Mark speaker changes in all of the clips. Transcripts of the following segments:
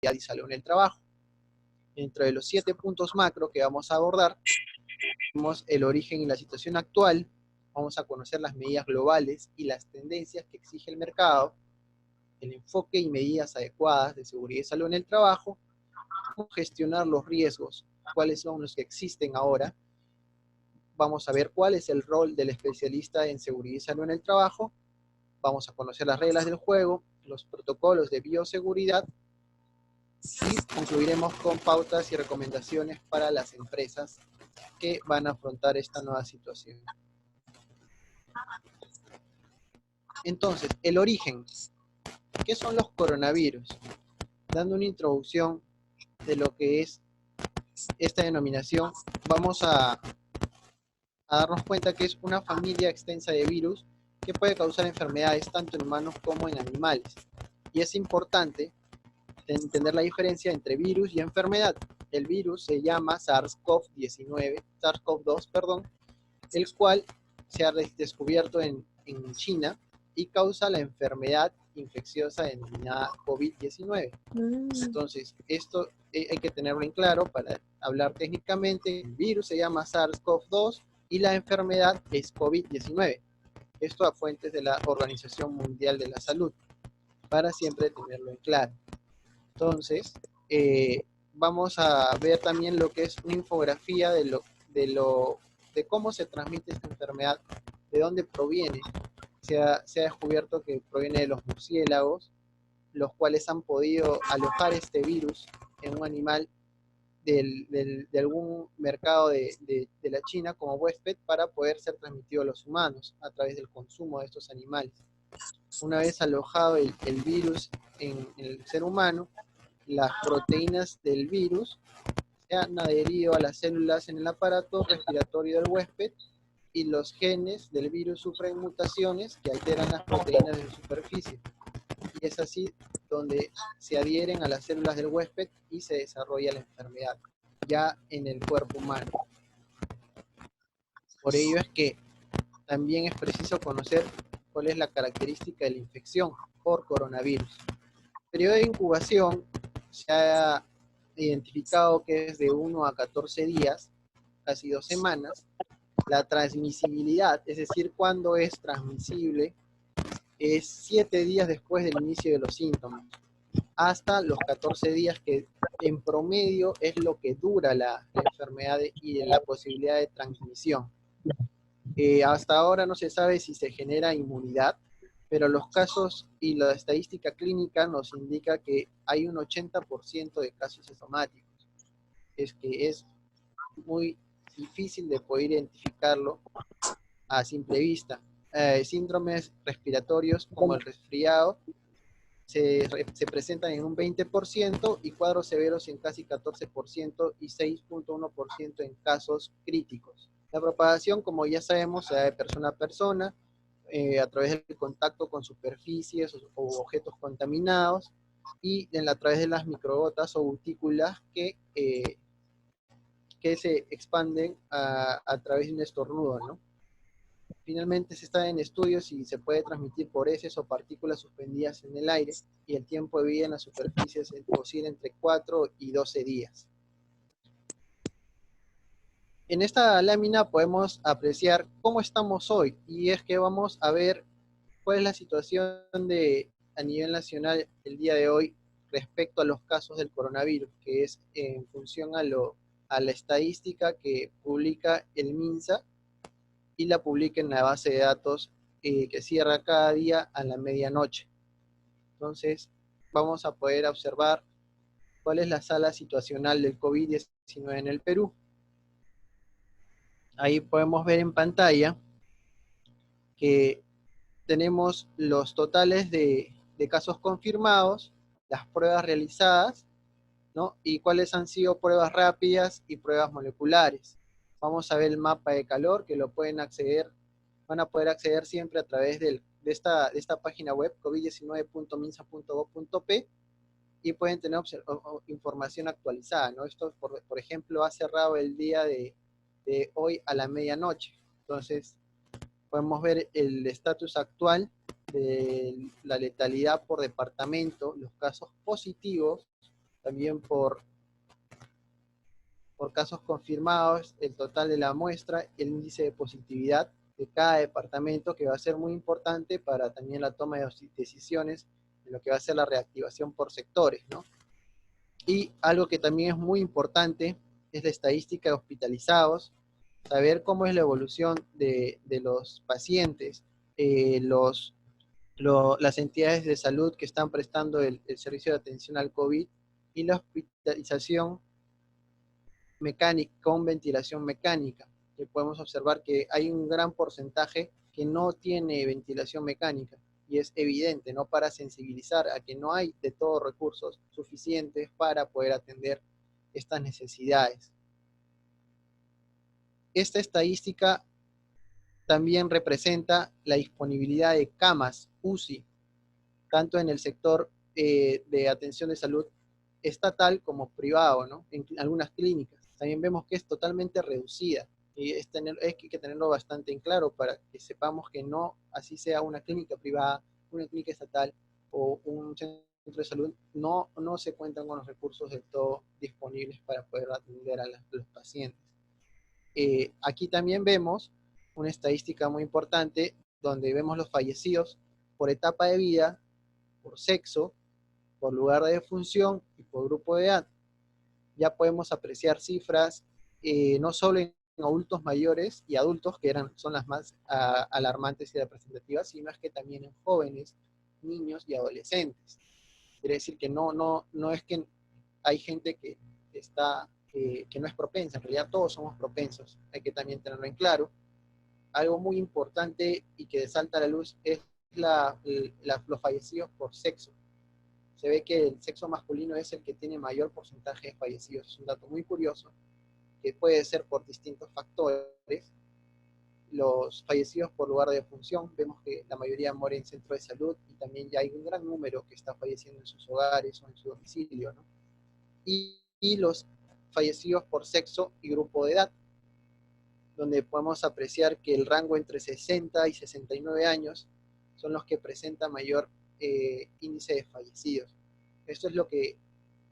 Speaker 1: y salud en el trabajo. Dentro de los 7 puntos macro que vamos a abordar, tenemos el origen y la situación actual, vamos a conocer las medidas globales y las tendencias que exige el mercado, el enfoque y medidas adecuadas de seguridad y salud en el trabajo, cómo gestionar los riesgos, cuáles son los que existen ahora, vamos a ver cuál es el rol del especialista en seguridad y salud en el trabajo, vamos a conocer las reglas del juego, los protocolos de bioseguridad y concluiremos con pautas y recomendaciones para las empresas que van a afrontar esta nueva situación. Entonces, el origen. ¿Qué son los coronavirus? Dando una introducción de lo que es esta denominación, vamos a darnos cuenta que es una familia extensa de virus que puede causar enfermedades tanto en humanos como en animales. Y es importante entender la diferencia entre virus y enfermedad. El virus se llama SARS-CoV-2, el cual se ha descubierto en China y causa la enfermedad infecciosa denominada COVID-19. Entonces, esto hay que tenerlo en claro para hablar técnicamente. El virus se llama SARS-CoV-2 y la enfermedad es COVID-19. Esto a fuentes de la Organización Mundial de la Salud, para siempre tenerlo en claro. Entonces, vamos a ver también lo que es una infografía de cómo se transmite esta enfermedad, de dónde proviene. Se ha descubierto que proviene de los murciélagos, los cuales han podido alojar este virus en un animal de algún mercado de la China como huésped para poder ser transmitido a los humanos a través del consumo de estos animales. Una vez alojado el virus en el ser humano, las proteínas del virus se han adherido a las células en el aparato respiratorio del huésped y los genes del virus sufren mutaciones que alteran las proteínas de la superficie. Y es así donde se adhieren a las células del huésped y se desarrolla la enfermedad, ya en el cuerpo humano. Por ello es que también es preciso conocer cuál es la característica de la infección por coronavirus. El periodo de incubación se ha identificado que es de 1 a 14 días, casi 2 semanas. La transmisibilidad, es decir, cuándo es transmisible, es 7 días después del inicio de los síntomas, hasta los 14 días, que en promedio es lo que dura la enfermedad y la posibilidad de transmisión. Hasta ahora no se sabe si se genera inmunidad, pero los casos y la estadística clínica nos indica que hay un 80% de casos asintomáticos. Es que es muy difícil de poder identificarlo a simple vista. Síndromes respiratorios como el resfriado se presentan en un 20% y cuadros severos en casi 14% y 6.1% en casos críticos. La propagación, como ya sabemos, se da de persona a persona, a través del contacto con superficies o objetos contaminados y a través de las microgotas o gotículas que se expanden a través de un estornudo, ¿no? Finalmente se está en estudios si se puede transmitir por heces o partículas suspendidas en el aire, y el tiempo de vida en las superficies oscila entre 4 y 12 días. En esta lámina podemos apreciar cómo estamos hoy, y es que vamos a ver cuál es la situación a nivel nacional el día de hoy respecto a los casos del coronavirus, que es en función a la estadística que publica el MINSA y la publica en la base de datos que cierra cada día a la medianoche. Entonces, vamos a poder observar cuál es la sala situacional del COVID-19 en el Perú. Ahí podemos ver en pantalla que tenemos los totales de casos confirmados, las pruebas realizadas, ¿no? Y cuáles han sido pruebas rápidas y pruebas moleculares. Vamos a ver el mapa de calor, que lo pueden acceder, van a poder acceder siempre a través de esta página web, covid19.minsa.gov.p, y pueden tener información actualizada, ¿no? Esto, por ejemplo, ha cerrado el día de hoy a la medianoche. Entonces, podemos ver el estatus actual de la letalidad por departamento, los casos positivos también por casos confirmados, el total de la muestra, el índice de positividad de cada departamento, que va a ser muy importante para también la toma de decisiones en lo que va a ser la reactivación por sectores, ¿no? Y algo que también es muy importante es la estadística de hospitalizados, saber cómo es la evolución de los pacientes, las entidades de salud que están prestando el servicio de atención al COVID y la hospitalización mecánica, con ventilación mecánica, que podemos observar que hay un gran porcentaje que no tiene ventilación mecánica, y es evidente, ¿no? Para sensibilizar a que no hay de todos recursos suficientes para poder atender estas necesidades. Esta estadística también representa la disponibilidad de camas UCI, tanto en el sector de atención de salud estatal como privado, ¿no? En algunas clínicas. También vemos que es totalmente reducida, y hay que tenerlo bastante en claro para que sepamos que no, así sea una clínica privada, una clínica estatal o un centro de salud, no se cuentan con los recursos del todo disponibles para poder atender a los pacientes. Aquí también vemos una estadística muy importante donde vemos los fallecidos por etapa de vida, por sexo, por lugar de defunción y por grupo de edad. Ya podemos apreciar cifras no solo en adultos mayores y adultos, que son las más alarmantes y representativas, sino es que también en jóvenes, niños y adolescentes. Quiere decir que no es que hay gente que no es propensa, en realidad todos somos propensos, hay que también tenerlo en claro. Algo muy importante y que salta a la luz es los fallecidos por sexo. Se ve que el sexo masculino es el que tiene mayor porcentaje de fallecidos. Es un dato muy curioso, que puede ser por distintos factores. Los fallecidos por lugar de defunción, vemos que la mayoría muere en centros de salud, y también ya hay un gran número que está falleciendo en sus hogares o en su domicilio, ¿no? Y los fallecidos por sexo y grupo de edad, donde podemos apreciar que el rango entre 60 y 69 años son los que presentan mayor índice de fallecidos. Esto es lo que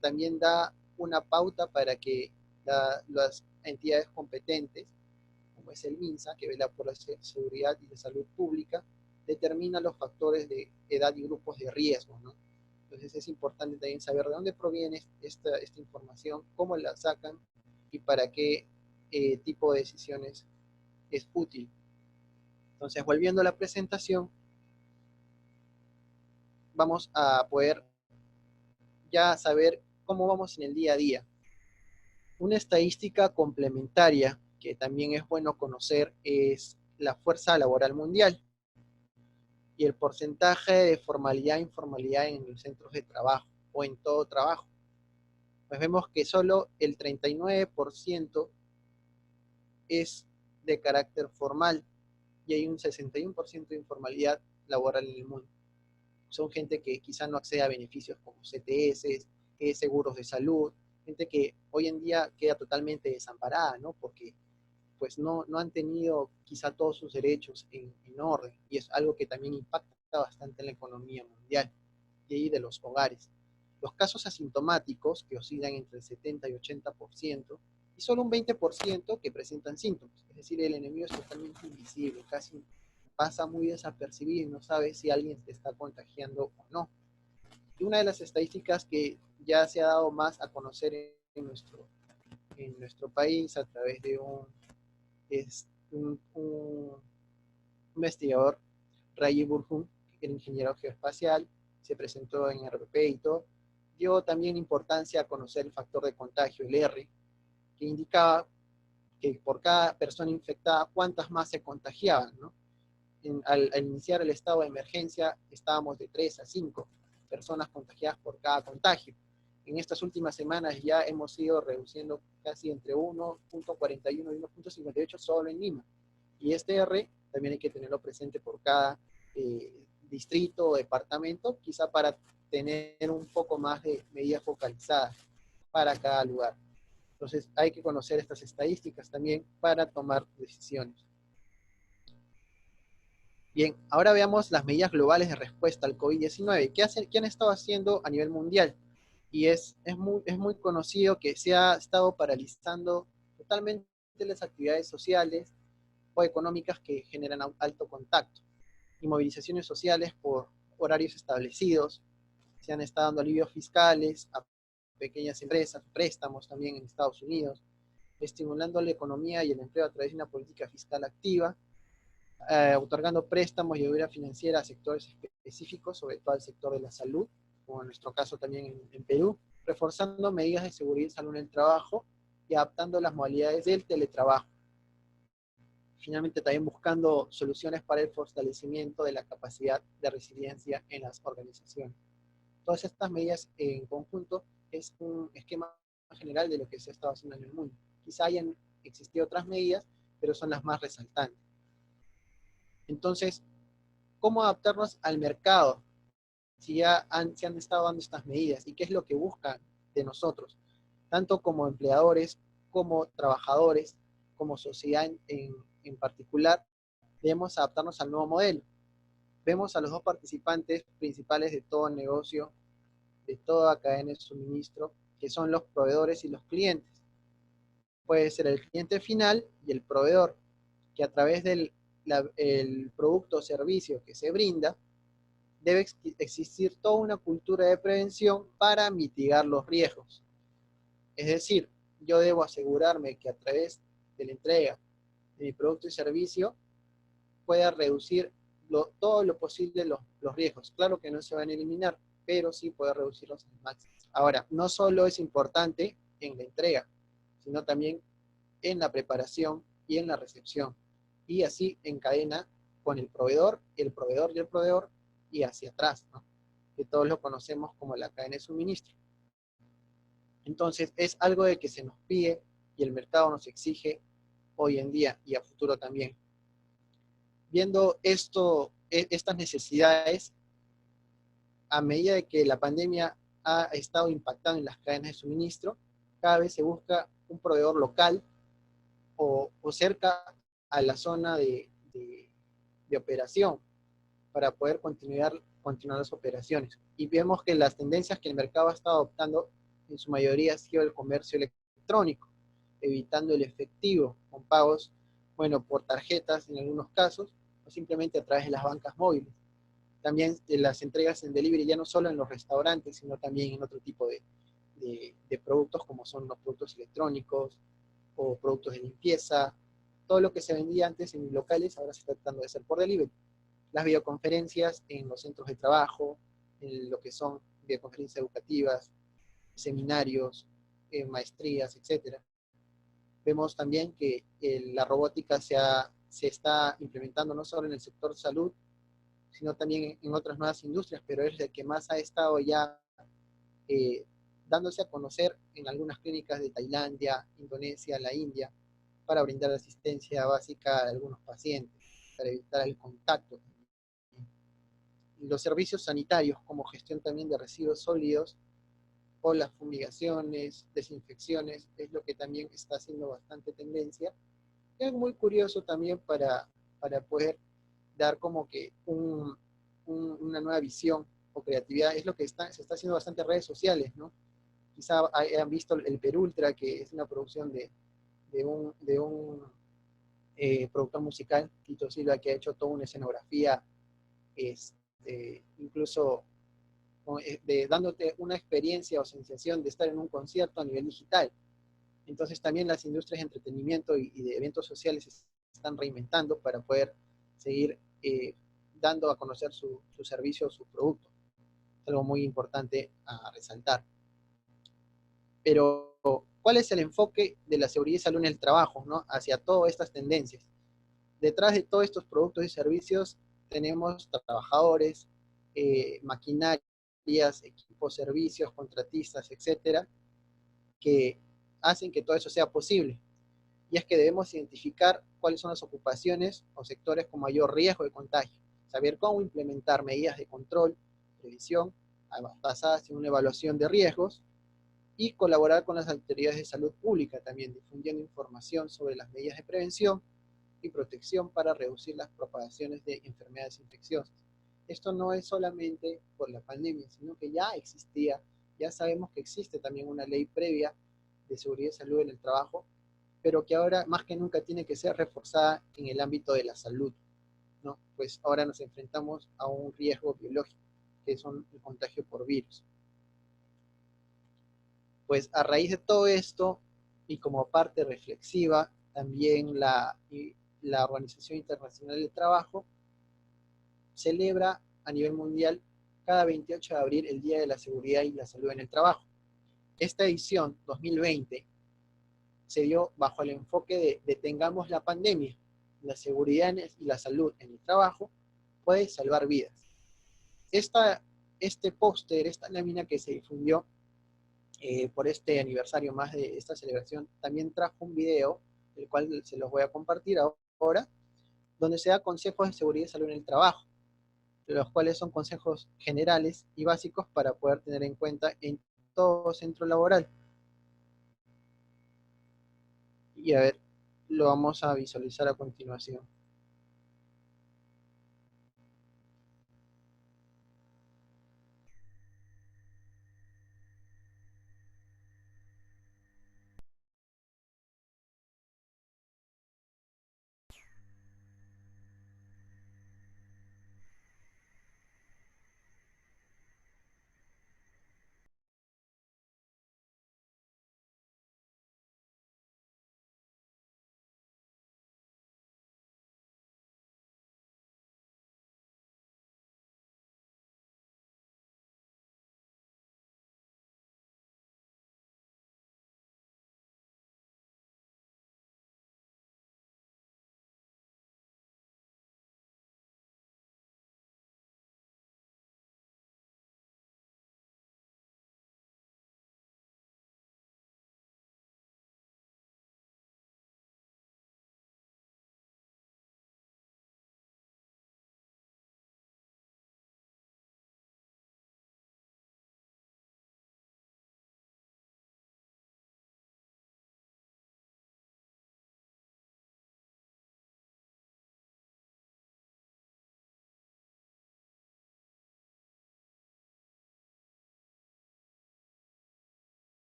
Speaker 1: también da una pauta para que las entidades competentes, como es el MINSA, que vela por la seguridad y la salud pública, determina los factores de edad y grupos de riesgo, ¿no? Entonces es importante también saber de dónde proviene esta información, cómo la sacan y para qué tipo de decisiones es útil. Entonces, volviendo a la presentación, vamos a poder ya saber cómo vamos en el día a día. Una estadística complementaria que también es bueno conocer es la fuerza laboral mundial y el porcentaje de formalidad e informalidad en los centros de trabajo o en todo trabajo. Pues vemos que solo el 39% es de carácter formal y hay un 61% de informalidad laboral en el mundo. Son gente que quizá no accede a beneficios como CTS, seguros de salud, gente que hoy en día queda totalmente desamparada, ¿no? Porque pues no han tenido quizá todos sus derechos en orden, y es algo que también impacta bastante en la economía mundial y ahí de los hogares. Los casos asintomáticos, que oscilan entre el 70 y 80%, y solo un 20% que presentan síntomas, es decir, el enemigo es totalmente invisible, casi pasa muy desapercibido y no sabe si alguien se está contagiando o no. Y una de las estadísticas que ya se ha dado más a conocer en nuestro país a través de un investigador, Rayi Burhun, el ingeniero geoespacial, se presentó en RPP y todo, dio también importancia a conocer el factor de contagio, el R, que indicaba que por cada persona infectada, cuántas más se contagiaban, ¿no? Al iniciar el estado de emergencia, estábamos de 3 a 5 personas contagiadas por cada contagio. En estas últimas semanas ya hemos ido reduciendo casi entre 1.41 y 1.58 solo en Lima. Y este R también hay que tenerlo presente por cada distrito o departamento, quizá para tener un poco más de medidas focalizadas para cada lugar. Entonces hay que conocer estas estadísticas también para tomar decisiones. Bien, ahora veamos las medidas globales de respuesta al COVID-19. ¿Qué han estado haciendo a nivel mundial? y es muy conocido que se ha estado paralizando totalmente las actividades sociales o económicas que generan alto contacto, y movilizaciones sociales por horarios establecidos. Se han estado dando alivios fiscales a pequeñas empresas, préstamos también en Estados Unidos, estimulando la economía y el empleo a través de una política fiscal activa, otorgando préstamos y ayuda financiera a sectores específicos, sobre todo al sector de la salud, como en nuestro caso también en Perú, reforzando medidas de seguridad y salud en el trabajo y adaptando las modalidades del teletrabajo. Finalmente, también buscando soluciones para el fortalecimiento de la capacidad de resiliencia en las organizaciones. Todas estas medidas en conjunto es un esquema general de lo que se ha estado haciendo en el mundo. Quizá hayan existido otras medidas, pero son las más resaltantes. Entonces, ¿cómo adaptarnos al mercado si se han estado dando estas medidas? ¿Y qué es lo que buscan de nosotros? Tanto como empleadores, como trabajadores, como sociedad en particular, debemos adaptarnos al nuevo modelo. Vemos a los dos participantes principales de todo negocio, de toda cadena de suministro, que son los proveedores y los clientes. Puede ser el cliente final y el proveedor, que a través del el producto o servicio que se brinda, debe existir toda una cultura de prevención para mitigar los riesgos. Es decir, yo debo asegurarme que a través de la entrega de mi producto y servicio pueda reducir todo lo posible los riesgos. Claro que no se van a eliminar, pero sí puede reducirlos al máximo. Ahora, no solo es importante en la entrega, sino también en la preparación y en la recepción. Y así en cadena con el proveedor y el proveedor y hacia atrás, ¿no? Que todos lo conocemos como la cadena de suministro. Entonces, es algo de que se nos pide y el mercado nos exige hoy en día y a futuro también. Viendo estas necesidades, a medida de que la pandemia ha estado impactando en las cadenas de suministro, cada vez se busca un proveedor local o cerca a la zona de operación para poder continuar las operaciones. Y vemos que las tendencias que el mercado ha estado adoptando en su mayoría ha sido el comercio electrónico, evitando el efectivo con pagos, bueno, por tarjetas en algunos casos, o simplemente a través de las bancas móviles. También las entregas en delivery, ya no solo en los restaurantes, sino también en otro tipo de productos, como son los productos electrónicos o productos de limpieza. Todo lo que se vendía antes en locales ahora se está tratando de hacer por delivery. Las videoconferencias en los centros de trabajo, en lo que son videoconferencias educativas, seminarios, maestrías, etc. Vemos también que la robótica se está implementando no solo en el sector salud, sino también en otras nuevas industrias, pero es el que más ha estado ya eh, dándose a conocer en algunas clínicas de Tailandia, Indonesia, la India, para brindar asistencia básica a algunos pacientes, para evitar el contacto. Y los servicios sanitarios, como gestión también de residuos sólidos, o las fumigaciones, desinfecciones, es lo que también está haciendo bastante tendencia. Es muy curioso también para poder dar como que una nueva visión o creatividad. Es lo que se está haciendo bastante en redes sociales, ¿no? Quizá han visto el Perultra, que es una producción de un productor musical, Tito Silva, que ha hecho toda una escenografía, incluso dándote una experiencia o sensación de estar en un concierto a nivel digital. Entonces también las industrias de entretenimiento y de eventos sociales se están reinventando para poder seguir dando a conocer su servicio o su producto. Es algo muy importante a resaltar. Pero, ¿cuál es el enfoque de la seguridad y salud en el trabajo, ¿no? Hacia todas estas tendencias? Detrás de todos estos productos y servicios tenemos trabajadores, maquinarias, equipos, servicios, contratistas, etcétera, que hacen que todo eso sea posible. Y es que debemos identificar cuáles son las ocupaciones o sectores con mayor riesgo de contagio, saber cómo implementar medidas de control, previsión, basadas en una evaluación de riesgos, y colaborar con las autoridades de salud pública también, difundiendo información sobre las medidas de prevención y protección para reducir las propagaciones de enfermedades infecciosas. Esto no es solamente por la pandemia, sino que ya existía Ya sabemos que existe también una ley previa de seguridad y salud en el trabajo, pero que ahora más que nunca tiene que ser reforzada en el ámbito de la salud, ¿no? Pues ahora nos enfrentamos a un riesgo biológico, que son el contagio por virus. Pues a raíz de todo esto, y como parte reflexiva, también la Organización Internacional del Trabajo celebra a nivel mundial cada 28 de abril el Día de la Seguridad y la Salud en el Trabajo. Esta edición 2020 se dio bajo el enfoque de detengamos la pandemia, la seguridad y la salud en el trabajo puede salvar vidas. Este póster, esta lámina que se difundió por este aniversario más de esta celebración, también trajo un video, el cual se los voy a compartir ahora, donde se da consejos de seguridad y salud en el trabajo, los cuales son consejos generales y básicos para poder tener en cuenta en todo centro laboral. Y a ver, lo vamos a visualizar a continuación.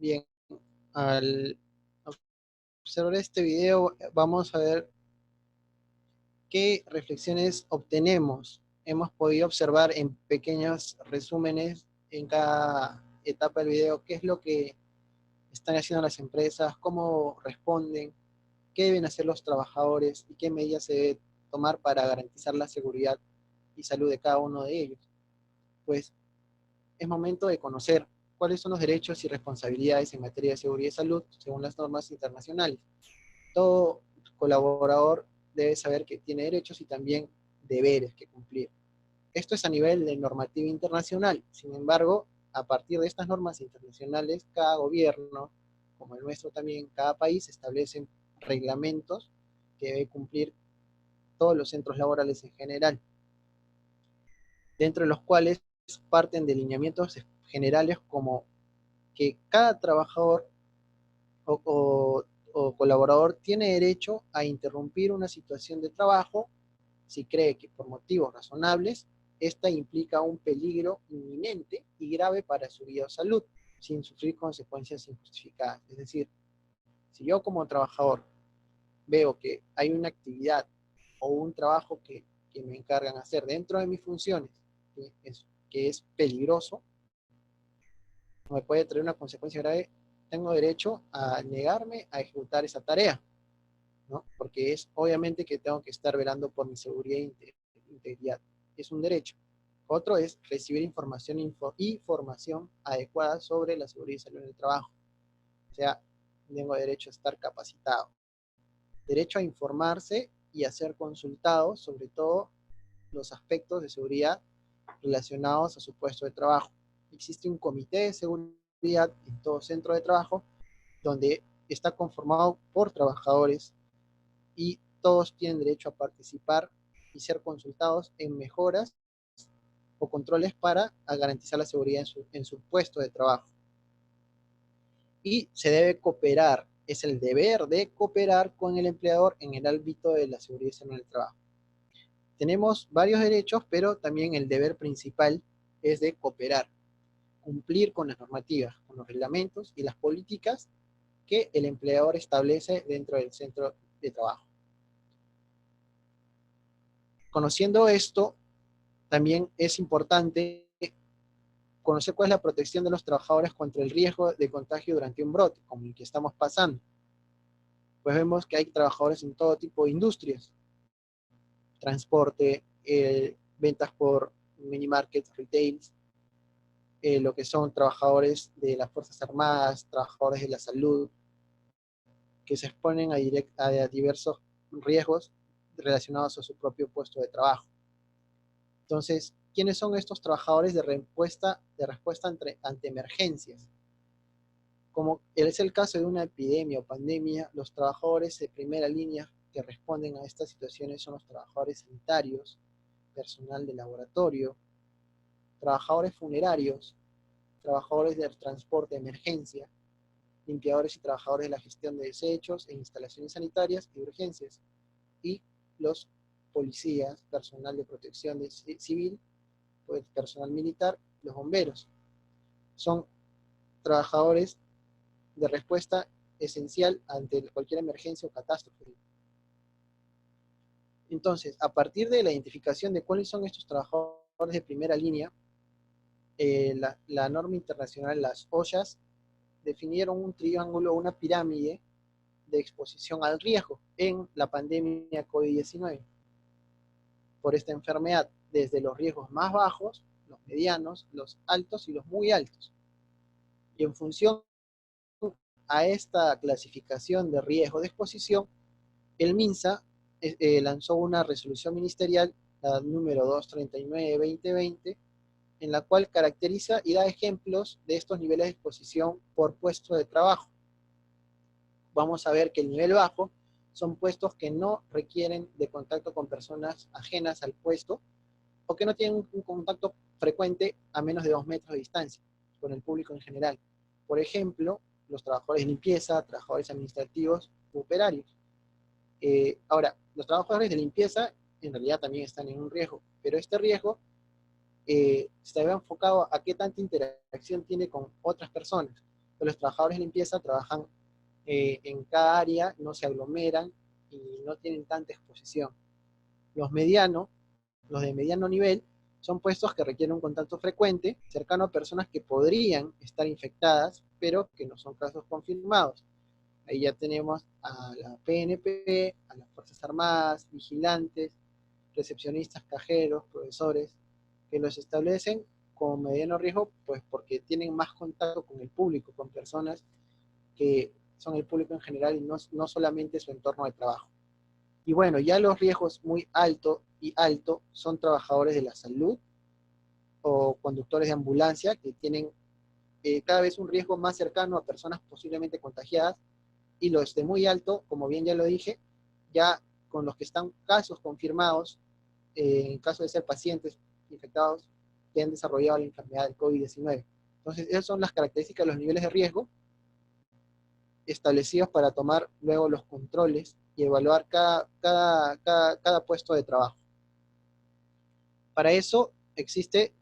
Speaker 1: Bien, al observar este video vamos a ver qué reflexiones obtenemos. Hemos podido observar en pequeños resúmenes en cada etapa del video qué es lo que están haciendo las empresas, cómo responden, qué deben hacer los trabajadores y qué medidas se debe tomar para garantizar la seguridad y salud de cada uno de ellos. Pues es momento de conocer cuáles son los derechos y responsabilidades en materia de seguridad y salud según las normas internacionales. Todo colaborador debe saber que tiene derechos y también deberes que cumplir. Esto es a nivel de normativa internacional. Sin embargo, a partir de estas normas internacionales, cada gobierno, como el nuestro también, cada país establece reglamentos que debe cumplir todos los centros laborales en general, dentro de los cuales parten de lineamientos generales como que cada trabajador o colaborador tiene derecho a interrumpir una situación de trabajo si cree que por motivos razonables esta implica un peligro inminente y grave para su vida o salud, sin sufrir consecuencias injustificadas. Es decir, si yo como trabajador veo que hay una actividad o un trabajo que me encargan hacer dentro de mis funciones que es peligroso, me puede traer una consecuencia grave, tengo derecho a negarme a ejecutar esa tarea, ¿no? Porque es obviamente que tengo que estar velando por mi seguridad e integridad. Es un derecho. Otro es recibir información adecuada sobre la seguridad y salud en el trabajo. O sea, tengo derecho a estar capacitado. Derecho a informarse y a ser consultado sobre todo los aspectos de seguridad relacionados a su puesto de trabajo. Existe un comité de seguridad en todo centro de trabajo donde está conformado por trabajadores y todos tienen derecho a participar y ser consultados en mejoras o controles para garantizar la seguridad en su puesto de trabajo. Y se debe cooperar, es el deber de cooperar con el empleador en el ámbito de la seguridad en el trabajo. Tenemos varios derechos, pero también el deber principal es de cooperar, cumplir con las normativas, con los reglamentos y las políticas que el empleador establece dentro del centro de trabajo. Conociendo esto, también es importante conocer cuál es la protección de los trabajadores contra el riesgo de contagio durante un brote, como el que estamos pasando. Pues vemos que hay trabajadores en todo tipo de industrias, transporte, ventas por mini markets, retails, lo que son trabajadores de las Fuerzas Armadas, trabajadores de la salud, que se exponen a diversos riesgos relacionados a su propio puesto de trabajo. Entonces, ¿quiénes son estos trabajadores de respuesta ante emergencias? Como es el caso de una epidemia o pandemia, los trabajadores de primera línea que responden a estas situaciones son los trabajadores sanitarios, personal de laboratorio, trabajadores funerarios, trabajadores del transporte de emergencia, limpiadores y trabajadores de la gestión de desechos e instalaciones sanitarias y urgencias, y los policías, personal de protección civil, pues, personal militar, los bomberos. Son trabajadores de respuesta esencial ante cualquier emergencia o catástrofe. Entonces, a partir de la identificación de cuáles son estos trabajadores de primera línea, la norma internacional, las OSHAs, definieron un triángulo, una pirámide de exposición al riesgo en la pandemia COVID-19 por esta enfermedad, desde los riesgos más bajos, los medianos, los altos y los muy altos. Y en función a esta clasificación de riesgo de exposición, el MINSA lanzó una resolución ministerial, la número 239-2020, en la cual caracteriza y da ejemplos de estos niveles de exposición por puesto de trabajo. Vamos a ver que el nivel bajo son puestos que no requieren de contacto con personas ajenas al puesto o que no tienen un contacto frecuente a menos de 2 metros de distancia con el público en general. Por ejemplo, los trabajadores de limpieza, trabajadores administrativos, operarios. Ahora, los trabajadores de limpieza en realidad también están en un riesgo, pero este riesgo se ve enfocado a qué tanta interacción tiene con otras personas. Los trabajadores de limpieza trabajan en cada área, no se aglomeran y no tienen tanta exposición. Los medianos, los de mediano nivel, son puestos que requieren un contacto frecuente, cercano a personas que podrían estar infectadas, pero que no son casos confirmados. Ahí ya tenemos a la PNP, a las Fuerzas Armadas, vigilantes, recepcionistas, cajeros, profesores, que los establecen como mediano riesgo, pues porque tienen más contacto con el público, con personas que son el público en general y no solamente su entorno de trabajo. Y bueno, ya los riesgos muy alto son trabajadores de la salud o conductores de ambulancia que tienen cada vez un riesgo más cercano a personas posiblemente contagiadas, y los de muy alto, como bien ya lo dije, ya con los que están casos confirmados, en caso de ser pacientes infectados que han desarrollado la enfermedad del COVID-19. Entonces, esas son las características de los niveles de riesgo establecidos para tomar luego los controles y evaluar cada puesto de trabajo. Para eso existe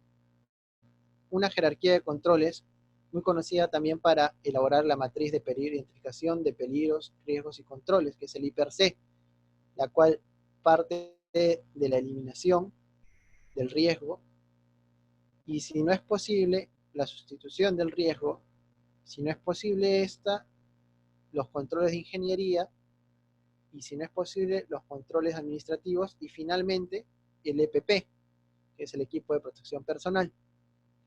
Speaker 1: una jerarquía de controles muy conocida también para elaborar la matriz de identificación de peligros, riesgos y controles, que es el IPRC, la cual parte de la eliminación del riesgo, y si no es posible, la sustitución del riesgo. Si no es posible los controles de ingeniería, y si no es posible, los controles administrativos, y finalmente el EPP, que es el equipo de protección personal.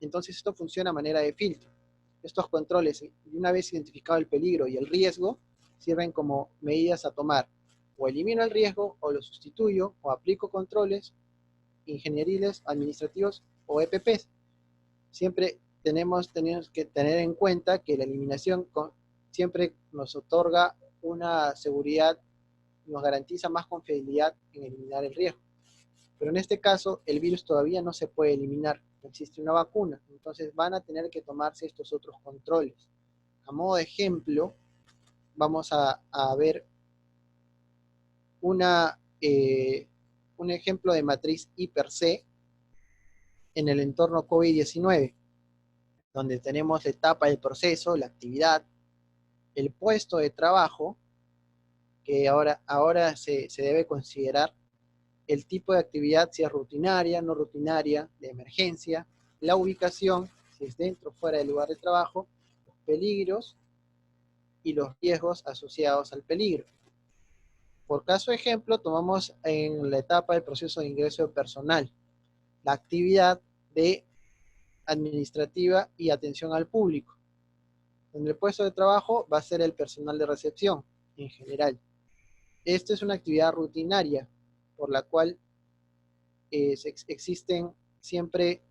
Speaker 1: Entonces esto funciona a manera de filtro. Estos controles, una vez identificado el peligro y el riesgo, sirven como medidas a tomar. O elimino el riesgo, o lo sustituyo, o aplico controles ingenieriles, administrativos o EPPs. Siempre tenemos que tener en cuenta que la eliminación siempre nos otorga una seguridad nos garantiza más confiabilidad en eliminar el riesgo. Pero en este caso, el virus todavía no se puede eliminar, no existe una vacuna, entonces van a tener que tomarse estos otros controles. A modo de ejemplo, vamos a ver un ejemplo de matriz I per C en el entorno COVID-19, donde tenemos la etapa del proceso, la actividad, el puesto de trabajo, que ahora se debe considerar el tipo de actividad, si es rutinaria, no rutinaria, de emergencia, la ubicación, si es dentro o fuera del lugar de trabajo, los peligros y los riesgos asociados al peligro. Por caso de ejemplo, tomamos en la etapa del proceso de ingreso de personal, la actividad de administrativa y atención al público. En el puesto de trabajo va a ser el personal de recepción, en general. Esta es una actividad rutinaria, por la cual existen siempre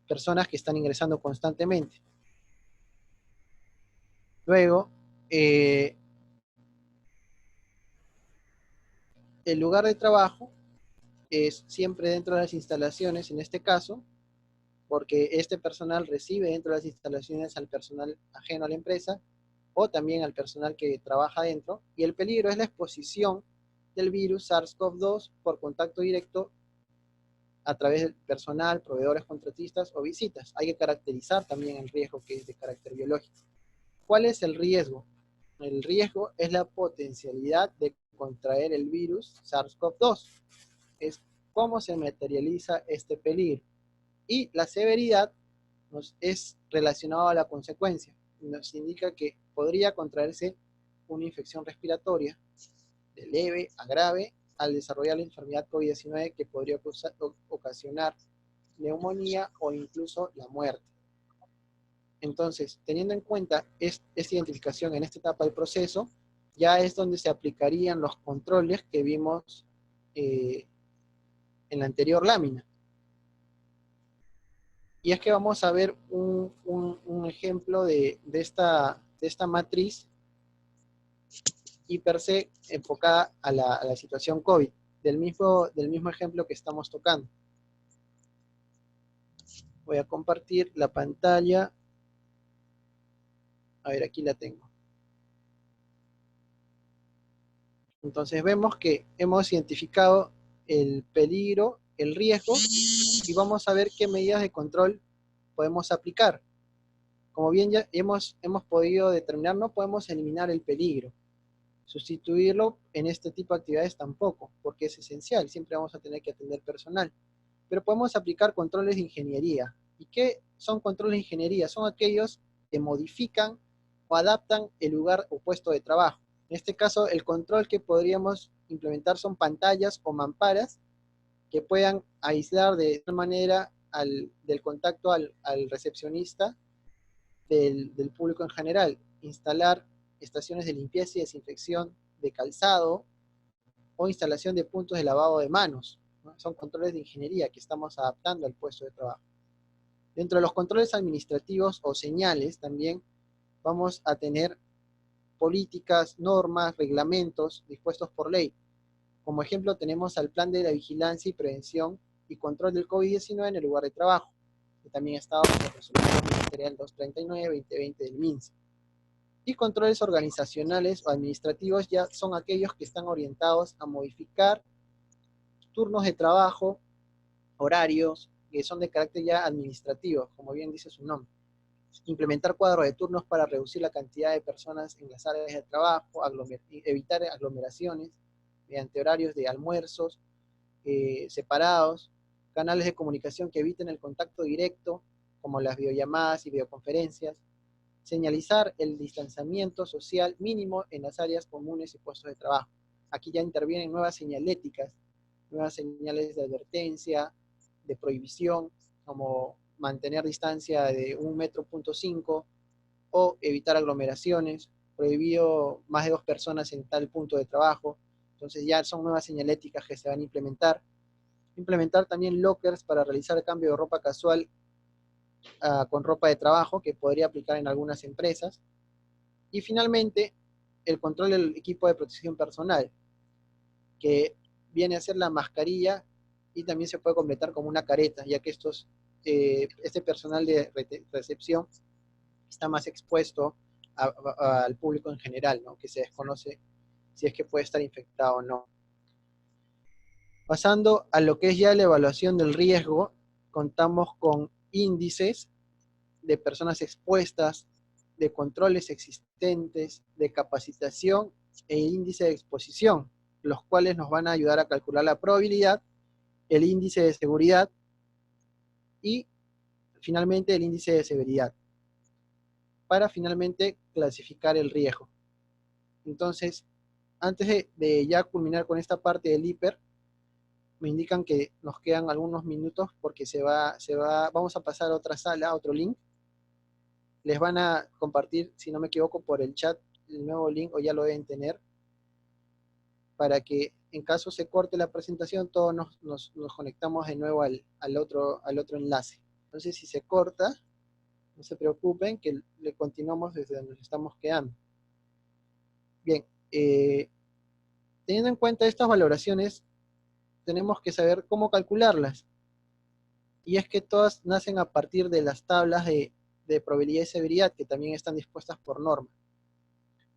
Speaker 1: personas que están ingresando constantemente. Luego, el lugar de trabajo es siempre dentro de las instalaciones, en este caso, porque este personal recibe dentro de las instalaciones al personal ajeno a la empresa o también al personal que trabaja dentro, y el peligro es la exposición del virus SARS-CoV-2 por contacto directo a través del personal, proveedores, contratistas o visitas. Hay que caracterizar también el riesgo, que es de carácter biológico. ¿Cuál es el riesgo? El riesgo es la potencialidad de contraer el virus SARS-CoV-2. Es cómo se materializa este peligro. Y la severidad es relacionada a la consecuencia. Nos indica que podría contraerse una infección respiratoria de leve a grave al desarrollar la enfermedad COVID-19, que podría ocasionar neumonía o incluso la muerte. Entonces, teniendo en cuenta esta identificación en esta etapa del proceso, ya es donde se aplicarían los controles que vimos en la anterior lámina. Y es que vamos a ver un ejemplo de esta matriz I per C enfocada a la situación COVID, del mismo ejemplo que estamos tocando. Voy a compartir la pantalla. A ver, aquí la tengo. Entonces vemos que hemos identificado el peligro, el riesgo, y vamos a ver qué medidas de control podemos aplicar. Como bien ya hemos podido determinar, no podemos eliminar el peligro. Sustituirlo en este tipo de actividades tampoco, porque es esencial, siempre vamos a tener que atender personal. Pero podemos aplicar controles de ingeniería. ¿Y qué son controles de ingeniería? Son aquellos que modifican o adaptan el lugar o puesto de trabajo. En este caso, el control que podríamos implementar son pantallas o mamparas que puedan aislar de tal manera del contacto al recepcionista del público en general. Instalar estaciones de limpieza y desinfección de calzado o instalación de puntos de lavado de manos, ¿no? Son controles de ingeniería que estamos adaptando al puesto de trabajo. Dentro de los controles administrativos o señales también vamos a tener políticas, normas, reglamentos dispuestos por ley. Como ejemplo tenemos al Plan de la Vigilancia y Prevención y Control del COVID-19 en el lugar de trabajo, que también está bajo la resolución ministerial 239-2020 del MINSA. Y controles organizacionales o administrativos ya son aquellos que están orientados a modificar turnos de trabajo, horarios, que son de carácter ya administrativo, como bien dice su nombre. Implementar cuadros de turnos para reducir la cantidad de personas en las áreas de trabajo, evitar aglomeraciones mediante horarios de almuerzos separados, canales de comunicación que eviten el contacto directo, como las videollamadas y videoconferencias, señalizar el distanciamiento social mínimo en las áreas comunes y puestos de trabajo. Aquí ya intervienen nuevas señaléticas, nuevas señales de advertencia, de prohibición, como mantener distancia de 1,5 metros o evitar aglomeraciones, prohibido más de 2 personas en tal punto de trabajo. Entonces ya son nuevas señaléticas que se van a implementar. Implementar también lockers para realizar cambio de ropa casual con ropa de trabajo, que podría aplicar en algunas empresas. Y finalmente, el control del equipo de protección personal. que viene a ser la mascarilla y también se puede completar como una careta, ya que este personal de recepción está más expuesto al público en general, ¿no? Que se desconoce si es que puede estar infectado o no. Pasando a lo que es ya la evaluación del riesgo, contamos con índices de personas expuestas, de controles existentes, de capacitación e índice de exposición, los cuales nos van a ayudar a calcular la probabilidad, el índice de seguridad y finalmente el índice de severidad, para finalmente clasificar el riesgo. Entonces, antes de ya culminar con esta parte del hiper, me indican que nos quedan algunos minutos porque vamos a pasar a otra sala, a otro link. Les van a compartir, si no me equivoco, por el chat el nuevo link, o ya lo deben tener, para que en caso se corte la presentación, todos nos conectamos de nuevo al otro enlace. Entonces, si se corta, no se preocupen, que le continuamos desde donde nos estamos quedando. Bien, teniendo en cuenta estas valoraciones, tenemos que saber cómo calcularlas. Y es que todas nacen a partir de las tablas de probabilidad y severidad, que también están dispuestas por norma.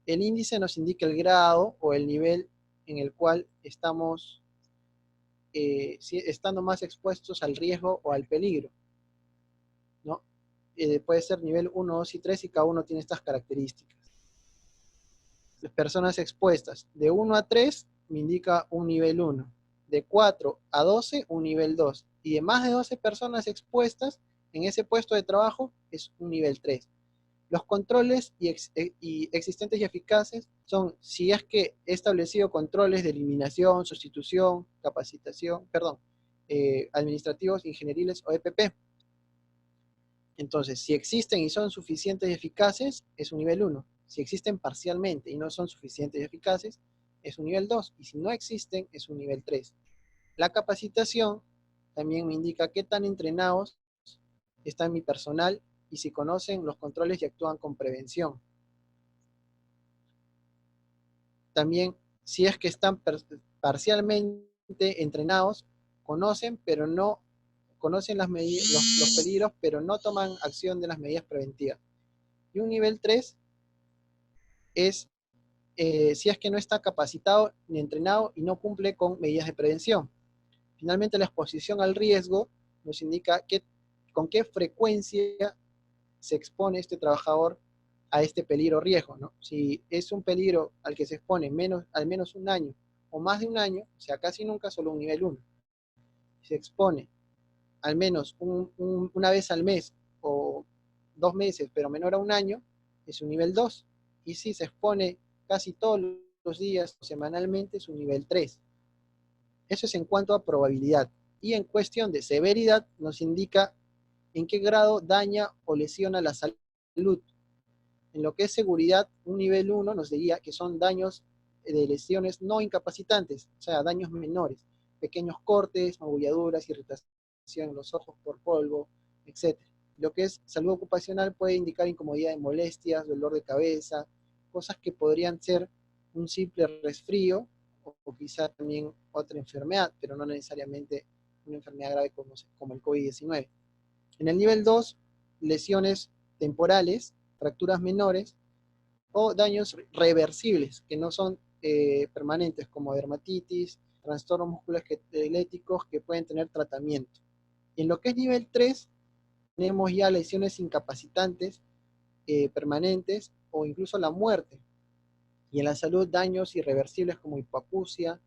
Speaker 1: El índice nos indica el grado o el nivel en el cual estamos estando más expuestos al riesgo o al peligro, ¿no? Puede ser nivel 1, 2 y 3, y cada uno tiene estas características. Las personas expuestas de 1 a 3 me indica un nivel 1, de 4 a 12 un nivel 2, y de más de 12 personas expuestas en ese puesto de trabajo es un nivel 3. Los controles y existentes y eficaces son si es que he establecido controles de eliminación, sustitución, capacitación, administrativos, ingenieriles o EPP. Entonces, si existen y son suficientes y eficaces, es un nivel 1. Si existen parcialmente y no son suficientes y eficaces, es un nivel 2. Y si no existen, es un nivel 3. La capacitación también me indica qué tan entrenados está mi personal y si conocen los controles y actúan con prevención. También, si es que están parcialmente entrenados, conocen las medidas, los peligros, pero no toman acción de las medidas preventivas. Y un nivel 3 es si es que no está capacitado ni entrenado y no cumple con medidas de prevención. Finalmente, la exposición al riesgo nos indica con qué frecuencia se expone este trabajador a este peligro o riesgo, ¿no? Si es un peligro al que se expone al menos un año o más de un año, o sea, casi nunca, solo un nivel 1. Si se expone al menos una vez al mes o 2 meses, pero menor a un año, es un nivel 2. Y si se expone casi todos los días, semanalmente, es un nivel 3. Eso es en cuanto a probabilidad. Y en cuestión de severidad, nos indica en qué grado daña o lesiona la salud. En lo que es seguridad, un nivel 1 nos diría que son daños de lesiones no incapacitantes, o sea, daños menores, pequeños cortes, magulladuras, irritación en los ojos por polvo, etc. Lo que es salud ocupacional puede indicar incomodidad de molestias, dolor de cabeza, cosas que podrían ser un simple resfrío o quizá también otra enfermedad, pero no necesariamente una enfermedad grave como el COVID-19. En el nivel 2, lesiones temporales, fracturas menores o daños reversibles que no son permanentes, como dermatitis, trastornos musculoesqueléticos que pueden tener tratamiento. Y en lo que es nivel 3, tenemos ya lesiones incapacitantes permanentes o incluso la muerte. Y en la salud, daños irreversibles como hipoacusia,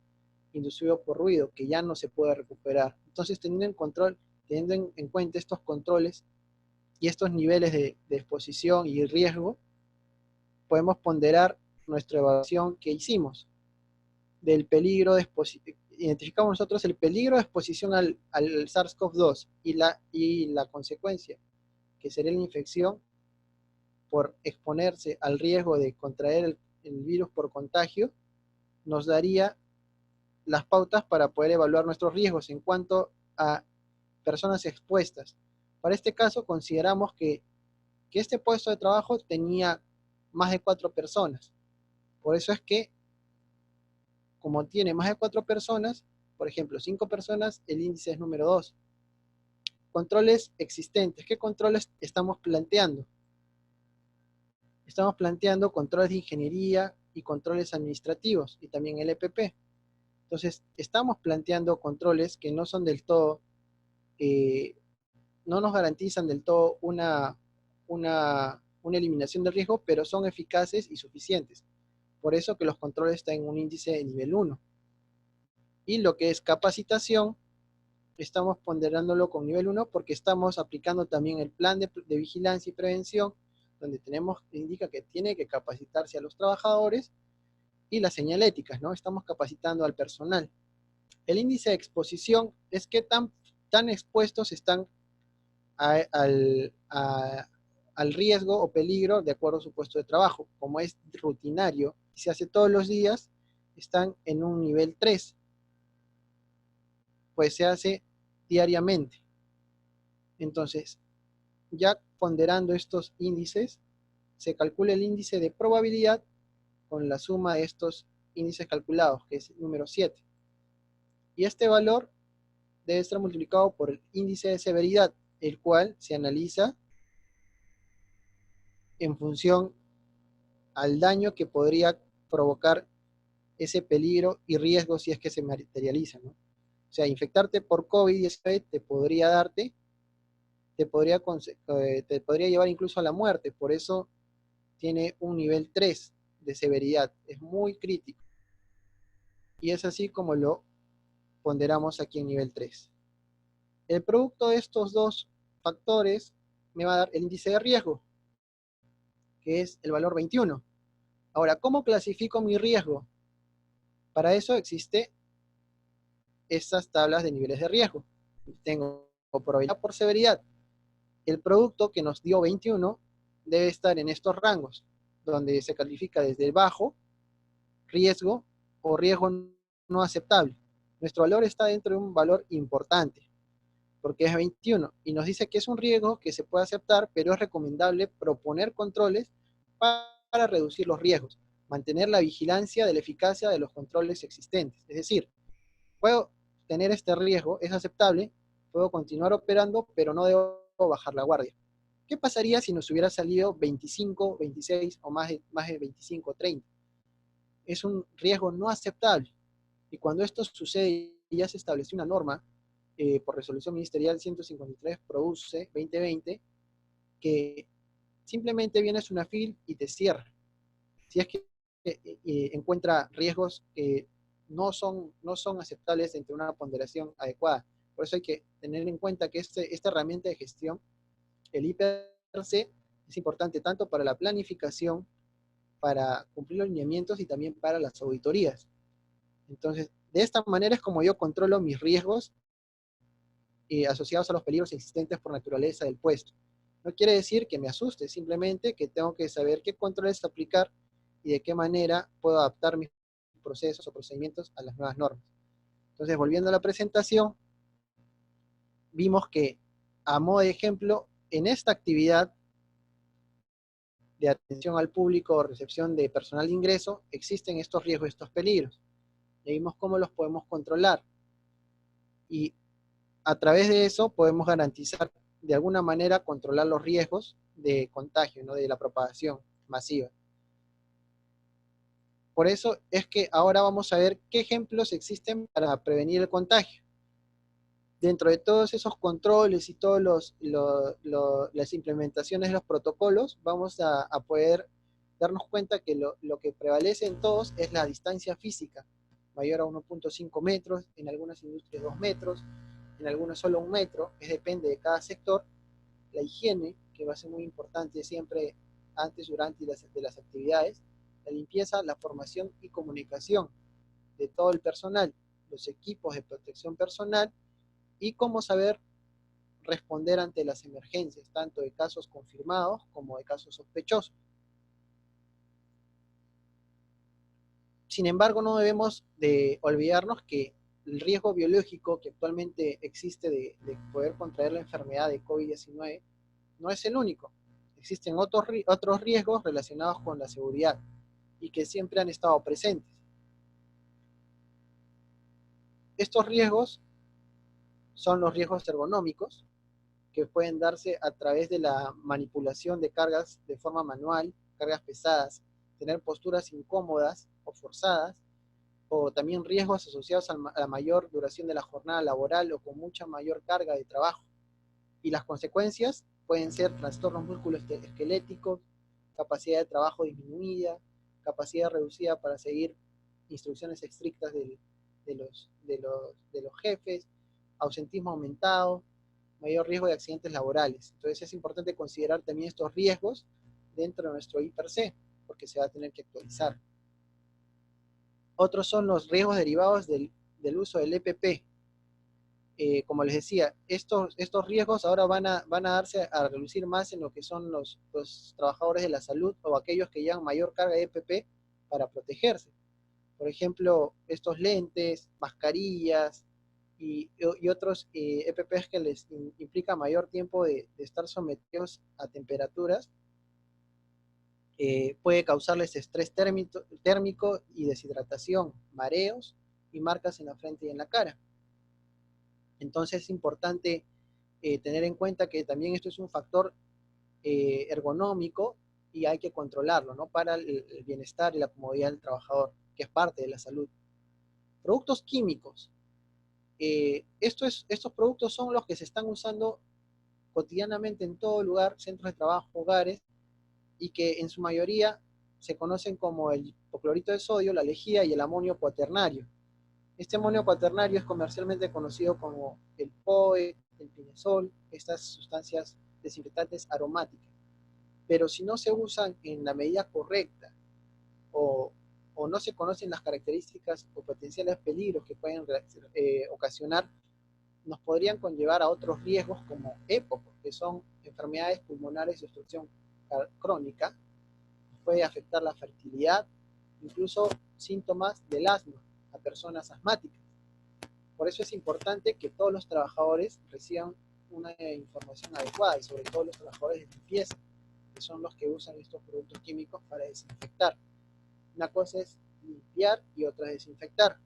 Speaker 1: inducido por ruido, que ya no se puede recuperar. Entonces, teniendo en cuenta estos controles y estos niveles de exposición y riesgo, podemos ponderar nuestra evaluación que hicimos del peligro de exposición. Identificamos nosotros el peligro de exposición al SARS-CoV-2 y la consecuencia, que sería la infección por exponerse al riesgo de contraer el virus por contagio, nos daría las pautas para poder evaluar nuestros riesgos en cuanto a personas expuestas. Para este caso, consideramos que este puesto de trabajo tenía más de 4 personas. Por eso es que como tiene más de 4 personas, por ejemplo, 5 personas, el índice es número 2. Controles existentes. ¿Qué controles estamos planteando? Estamos planteando controles de ingeniería y controles administrativos y también el EPP. Entonces, estamos planteando controles que no son del todo, no nos garantizan del todo una eliminación del riesgo, pero son eficaces y suficientes. Por eso que los controles están en un índice de nivel 1. Y lo que es capacitación, estamos ponderándolo con nivel 1 porque estamos aplicando también el plan de vigilancia y prevención, donde indica que tiene que capacitarse a los trabajadores, y las señaléticas, ¿no? Estamos capacitando al personal. El índice de exposición es qué tan expuestos están al riesgo o peligro de acuerdo a su puesto de trabajo. Como es rutinario y se hace todos los días, están en un nivel 3, pues se hace diariamente. Entonces, ya ponderando estos índices, se calcula el índice de probabilidad con la suma de estos índices calculados, que es el número 7. Y este valor debe estar multiplicado por el índice de severidad, el cual se analiza en función al daño que podría provocar ese peligro y riesgo si es que se materializa, ¿no? O sea, infectarte por COVID-19 te podría llevar incluso a la muerte. Por eso tiene un nivel 3 de severidad. Es muy crítico. Y es así como lo ponderamos aquí en nivel 3. El producto de estos dos factores me va a dar el índice de riesgo, que es el valor 21. Ahora, ¿cómo clasifico mi riesgo? Para eso existe estas tablas de niveles de riesgo. Tengo probabilidad por severidad. El producto que nos dio 21 debe estar en estos rangos, donde se califica desde el bajo, riesgo o riesgo no aceptable. Nuestro valor está dentro de un valor importante, porque es 21, y nos dice que es un riesgo que se puede aceptar, pero es recomendable proponer controles para reducir los riesgos, mantener la vigilancia de la eficacia de los controles existentes. Es decir, puedo tener este riesgo, es aceptable, puedo continuar operando, pero no debo bajar la guardia. ¿Qué pasaría si nos hubiera salido 25, 26 o más de 25, 30? Es un riesgo no aceptable. Y cuando esto sucede y ya se estableció una norma por resolución ministerial 153 produce 2020, que simplemente viene SUNAFIL y te cierra. Si es que encuentra riesgos que no son aceptables entre una ponderación adecuada. Por eso hay que tener en cuenta que esta herramienta de gestión, el IPRC, es importante tanto para la planificación, para cumplir los lineamientos y también para las auditorías. Entonces, de esta manera es como yo controlo mis riesgos asociados a los peligros existentes por naturaleza del puesto. No quiere decir que me asuste, simplemente que tengo que saber qué controles aplicar y de qué manera puedo adaptar mis procesos o procedimientos a las nuevas normas. Entonces, volviendo a la presentación, vimos que, a modo de ejemplo, en esta actividad de atención al público o recepción de personal de ingreso, existen estos riesgos, estos peligros. Y vimos cómo los podemos controlar. Y a través de eso podemos garantizar, de alguna manera, controlar los riesgos de contagio, ¿no? De la propagación masiva. Por eso es que ahora vamos a ver qué ejemplos existen para prevenir el contagio. Dentro de todos esos controles y todas las implementaciones de los protocolos, vamos a poder darnos cuenta que lo que prevalece en todos es la distancia física, mayor a 1.5 metros, en algunas industrias 2 metros, en algunas solo 1 metro, depende de cada sector. La higiene, que va a ser muy importante siempre antes, durante y de las actividades, la limpieza, la formación y comunicación de todo el personal, los equipos de protección personal y cómo saber responder ante las emergencias, tanto de casos confirmados como de casos sospechosos. Sin embargo, no debemos de olvidarnos que el riesgo biológico que actualmente existe de poder contraer la enfermedad de COVID-19 no es el único. Existen otros riesgos relacionados con la seguridad y que siempre han estado presentes. Estos riesgos son los riesgos ergonómicos, que pueden darse a través de la manipulación de cargas de forma manual, cargas pesadas, tener posturas incómodas o forzadas, o también riesgos asociados a la mayor duración de la jornada laboral o con mucha mayor carga de trabajo. Y las consecuencias pueden ser trastornos musculoesqueléticos, capacidad de trabajo disminuida, capacidad reducida para seguir instrucciones estrictas de los jefes, ausentismo aumentado, mayor riesgo de accidentes laborales. Entonces es importante considerar también estos riesgos dentro de nuestro IPRC, porque se va a tener que actualizar. Otros son los riesgos derivados del uso del EPP. Como les decía, estos riesgos ahora van a darse a reducir más en lo que son los trabajadores de la salud o aquellos que llevan mayor carga de EPP para protegerse. Por ejemplo, estos lentes, mascarillas y otros EPPs que les implica mayor tiempo de estar sometidos a temperaturas, puede causarles estrés térmico y deshidratación, mareos y marcas en la frente y en la cara. Entonces es importante tener en cuenta que también esto es un factor ergonómico y hay que controlarlo, ¿no? Para el bienestar y la comodidad del trabajador, que es parte de la salud. Productos químicos. Estos productos son los que se están usando cotidianamente en todo lugar, centros de trabajo, hogares, y que en su mayoría se conocen como el hipoclorito de sodio, la lejía y el amonio cuaternario. Este amonio cuaternario es comercialmente conocido como el POE, el pinesol, estas sustancias desinfectantes aromáticas. Pero si no se usan en la medida correcta o no se conocen las características o potenciales peligros que pueden ocasionar, nos podrían conllevar a otros riesgos como EPOC, que son enfermedades pulmonares de obstrucción crónica, puede afectar la fertilidad, incluso síntomas del asma a personas asmáticas. Por eso es importante que todos los trabajadores reciban una información adecuada, y sobre todo los trabajadores de limpieza, que son los que usan estos productos químicos para desinfectar. Una cosa es limpiar y otra es desinfectar,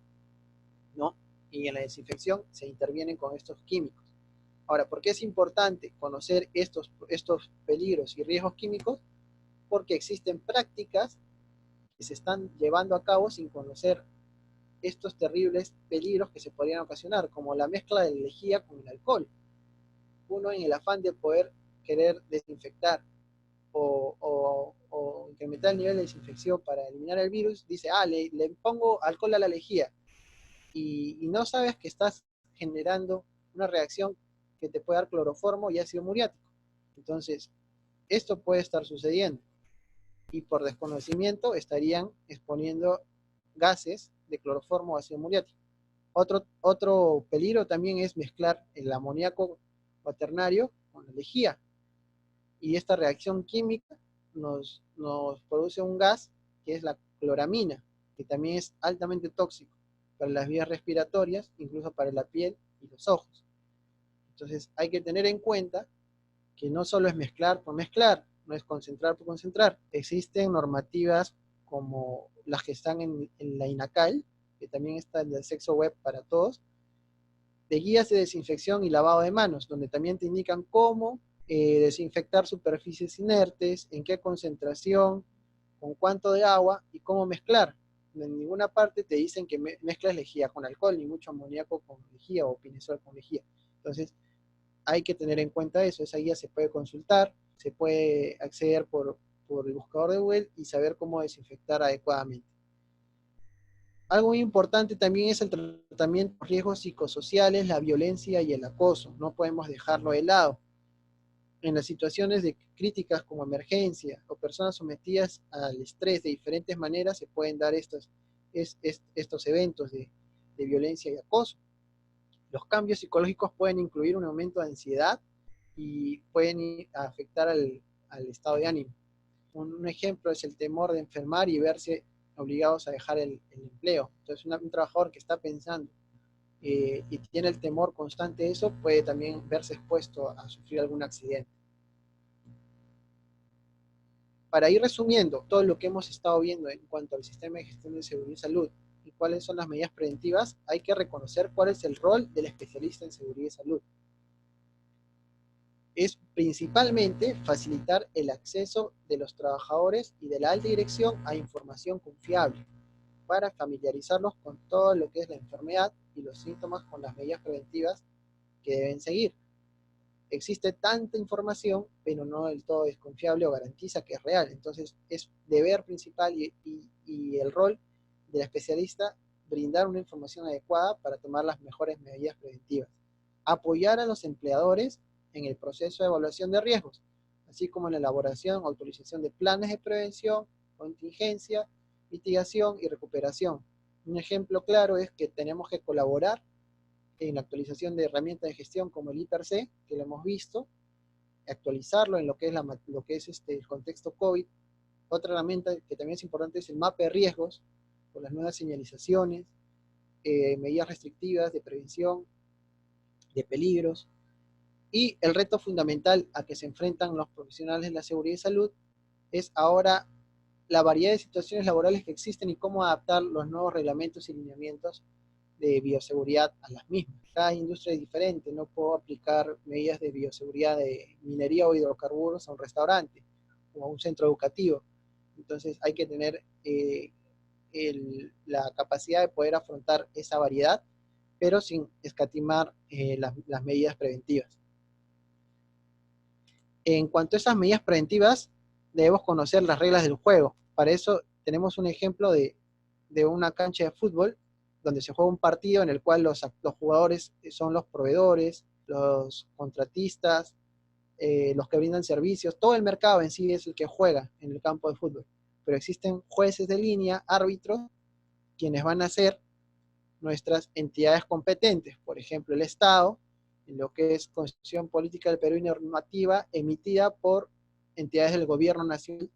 Speaker 1: ¿no? Y en la desinfección se intervienen con estos químicos. Ahora, ¿por qué es importante conocer estos peligros y riesgos químicos? Porque existen prácticas que se están llevando a cabo sin conocer estos terribles peligros que se podrían ocasionar, como la mezcla de lejía con el alcohol. Uno, en el afán de poder querer desinfectar o incrementar el nivel de desinfección para eliminar el virus, dice, le pongo alcohol a la lejía, y no sabes que estás generando una reacción que te puede dar cloroformo y ácido muriático. Entonces, esto puede estar sucediendo, y por desconocimiento estarían exponiendo gases de cloroformo o ácido muriático. Otro peligro también es mezclar el amoníaco cuaternario con la lejía, y esta reacción química nos produce un gas que es la cloramina, que también es altamente tóxico para las vías respiratorias, incluso para la piel y los ojos. Entonces hay que tener en cuenta que no solo es mezclar por mezclar, no es concentrar por concentrar. Existen normativas como las que están en la INACAL, que también está en el Sexo Web para todos, de guías de desinfección y lavado de manos, donde también te indican cómo desinfectar superficies inertes, en qué concentración, con cuánto de agua y cómo mezclar. En ninguna parte te dicen que mezclas lejía con alcohol, ni mucho amoníaco con lejía o pinesol con lejía. Entonces, hay que tener en cuenta eso. Esa guía se puede consultar, se puede acceder por el buscador de Google y saber cómo desinfectar adecuadamente. Algo muy importante también es el tratamiento de riesgos psicosociales, la violencia y el acoso. No podemos dejarlo de lado. En las situaciones de críticas como emergencia o personas sometidas al estrés de diferentes maneras, se pueden dar estos eventos de violencia y acoso. Los cambios psicológicos pueden incluir un aumento de ansiedad y pueden afectar al estado de ánimo. Un ejemplo es el temor de enfermar y verse obligados a dejar el empleo. Entonces, un trabajador que está pensando y tiene el temor constante de eso, puede también verse expuesto a sufrir algún accidente. Para ir resumiendo todo lo que hemos estado viendo en cuanto al sistema de gestión de seguridad y salud, y cuáles son las medidas preventivas, hay que reconocer cuál es el rol del especialista en seguridad y salud. Es principalmente facilitar el acceso de los trabajadores y de la alta dirección a información confiable para familiarizarlos con todo lo que es la enfermedad y los síntomas con las medidas preventivas que deben seguir. Existe tanta información, pero no del todo es confiable o garantiza que es real. Entonces, es deber principal y el rol del especialista brindar una información adecuada para tomar las mejores medidas preventivas. Apoyar a los empleadores en el proceso de evaluación de riesgos, así como en la elaboración o autorización de planes de prevención, contingencia, mitigación y recuperación. Un ejemplo claro es que tenemos que colaborar en la actualización de herramientas de gestión como el IPRC, que lo hemos visto, actualizarlo en lo que es, el contexto COVID. Otra herramienta que también es importante es el mapa de riesgos, con las nuevas señalizaciones, medidas restrictivas de prevención de peligros. Y el reto fundamental a que se enfrentan los profesionales de la seguridad y salud es ahora la variedad de situaciones laborales que existen y cómo adaptar los nuevos reglamentos y lineamientos de bioseguridad a las mismas. Cada industria es diferente, no puedo aplicar medidas de bioseguridad de minería o hidrocarburos a un restaurante o a un centro educativo. Entonces hay que tener la capacidad de poder afrontar esa variedad, pero sin escatimar las medidas preventivas. En cuanto a esas medidas preventivas, debemos conocer las reglas del juego. Para eso tenemos un ejemplo de una cancha de fútbol donde se juega un partido en el cual los jugadores son los proveedores, los contratistas, los que brindan servicios, todo el mercado en sí es el que juega en el campo de fútbol. Pero existen jueces de línea, árbitros, quienes van a ser nuestras entidades competentes, por ejemplo el Estado, en lo que es Constitución Política del Perú y normativa emitida por entidades del gobierno nacional,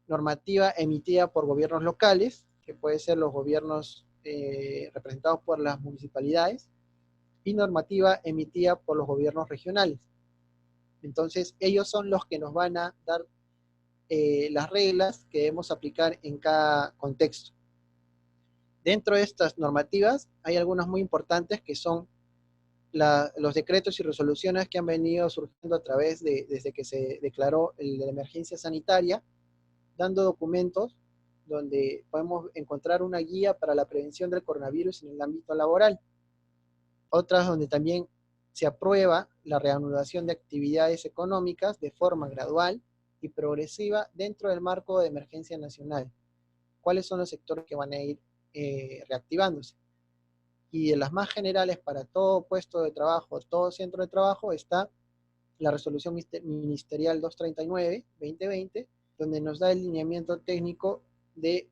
Speaker 1: normativa emitida por gobiernos locales, que puede ser los gobiernos representados por las municipalidades, y normativa emitida por los gobiernos regionales. Entonces, ellos son los que nos van a dar las reglas que debemos aplicar en cada contexto. Dentro de estas normativas hay algunas muy importantes que son los decretos y resoluciones que han venido surgiendo a través desde que se declaró la emergencia sanitaria, dando documentos donde podemos encontrar una guía para la prevención del coronavirus en el ámbito laboral. Otras donde también se aprueba la reanudación de actividades económicas de forma gradual y progresiva dentro del marco de emergencia nacional. ¿Cuáles son los sectores que van a ir reactivándose? Y de las más generales para todo puesto de trabajo, todo centro de trabajo, está la resolución ministerial 239-2020, donde nos da el lineamiento técnico de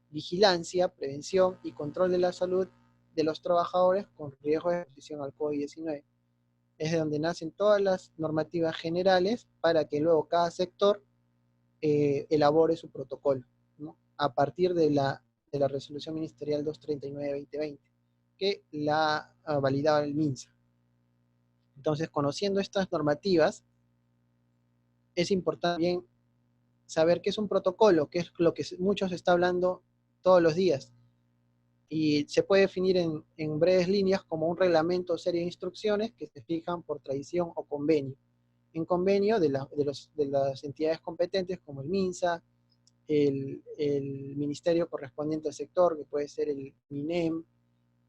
Speaker 1: vigilancia, prevención y control de la salud de los trabajadores con riesgo de exposición al COVID-19. Es de donde nacen todas las normativas generales para que luego cada sector elabore su protocolo, ¿no? A partir de la resolución ministerial 239-2020, que la ha validado el MINSA. Entonces, conociendo estas normativas, es importante también saber qué es un protocolo, qué es lo que muchos se está hablando todos los días. Y se puede definir en breves líneas como un reglamento o serie de instrucciones que se fijan por tradición o convenio. En convenio de las entidades competentes como el MINSA, el ministerio correspondiente al sector, que puede ser el MINEM,